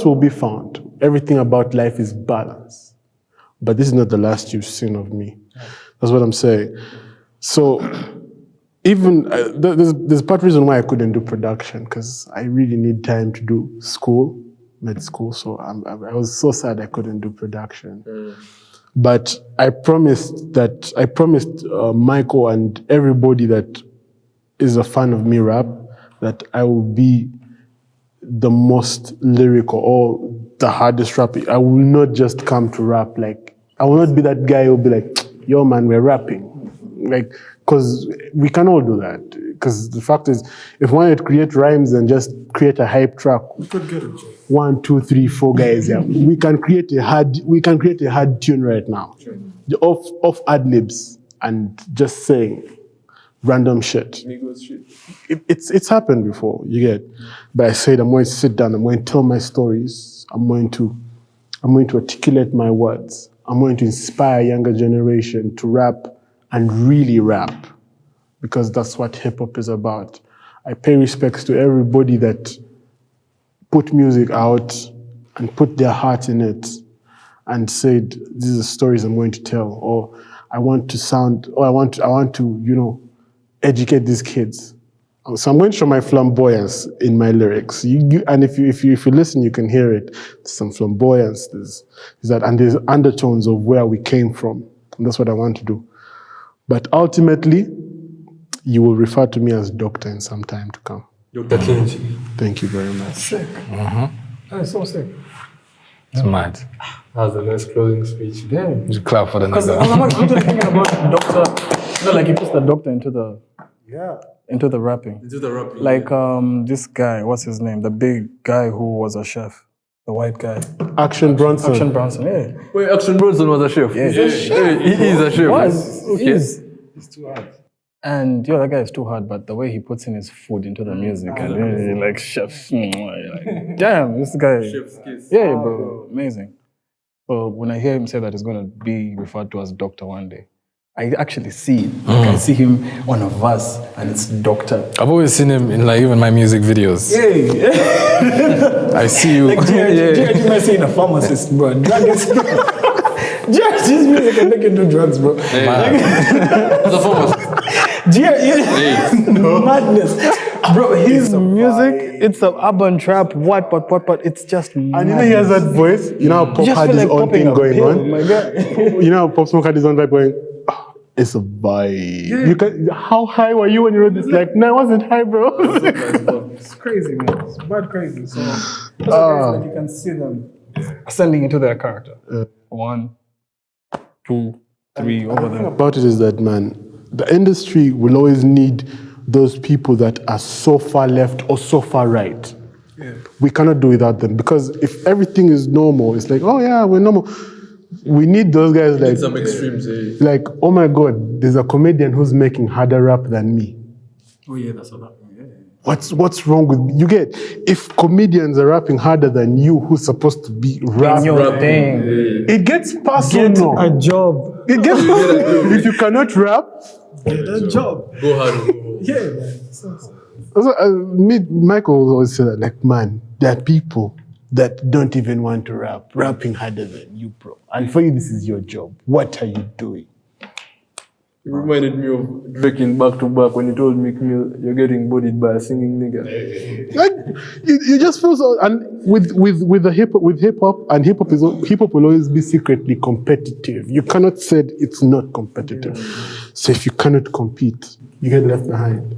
will be found. Everything about life is balance. But this is not the last you've seen of me. That's what I'm saying. So even there's part reason why I couldn't do production, because I really need time to do med school. So I was so sad I couldn't do production. But I promised Michael and everybody that is a fan of me rap that I will be the most lyrical or the hardest rapper. I will not just come to rap. Like, I will not be that guy who will be like, yo man, we're rapping. Like, because we can all do that. Because the fact is, if one wanted to create rhymes and just create a hype track, We could get it. 1, 2, 3, 4 guys, yeah, we can create a hard tune right now. Sure. Off ad libs and just saying random shit. Migos shit. It's happened before, you get. But I said I'm going to sit down, I'm going to tell my stories, I'm going to articulate my words. I'm going to inspire a younger generation to rap and really rap, because that's what hip hop is about. I pay respects to everybody that put music out and put their heart in it and said, these are stories I'm going to tell, or I want to, educate these kids. So I'm going to show my flamboyance in my lyrics. And if you listen, you can hear it. There's some flamboyance. There's undertones of where we came from. And that's what I want to do. But ultimately, you will refer to me as Doctor in some time to come. Dr. King. Thank you very much. Sick. That's so sick. It's mad. That's a nice closing speech. Damn. You clap for the Because nigga. I'm just thinking about Doctor. Like he puts the Doctor into the rapping. Into the rap. Like this guy, what's his name? The big guy who was a chef. The white guy. Action Bronson. Action Bronson, yeah. Wait, Action Bronson was a chef. Yeah. He's a chef. He is a chef. Was. Okay. He's too hard. And that guy is too hard, but the way he puts in his food into the music and then like chef. Like, damn, this guy. Chef's kiss. Yeah, bro. Amazing. So when I hear him say that he's gonna be referred to as Doctor one day, I actually see it. Like, I see him on a verse and it's Doctor. I've always seen him in like even my music videos. Yeah. I see you. Like G.I.G. might say in a pharmacist, bro. Drug is G.I.G's music can make you do drugs, bro. Hey. As a pharmacist. Madness. Bro, his music, it's an urban trap, what, it's just And you know he has that voice. You know how Pop just had feel his like own popping thing a going pill, on. my guy. You know how Pop Smoke had his own vibe going. "Oh, it's a vibe." You can. How high were you when you wrote this? Like, no, I wasn't high, bro. It's crazy, man. It's bad crazy. So like you can see them ascending into their character. 1, 2, 3, over The thing there. about it is that, man, the industry will always need those people that are so far left or so far right. Yeah. We cannot do without them, because if everything is normal, it's like, oh yeah, we're normal. We need those guys like Some extremes, eh? like, oh my God, there's a comedian who's making harder rap than me. Oh yeah, that's what happened. Yeah. What's wrong with you? Get, if comedians are rapping harder than you, who's supposed to be rapping, Your thing. it gets personal. Get a job. It gets if you cannot rap. Get a job. Go hard. Yeah, man. Michael will always say that, like, man, there are people that don't even want to rapping harder than you, bro. And for you, this is your job. What are you doing? It reminded me of Drake in Back to Back when he told Meek Mill, "You're getting bodied by a singing nigga." Like, you just feel so. And with hip hop, and hip hop will always be secretly competitive. You cannot say it's not competitive. So if you cannot compete, you get left behind.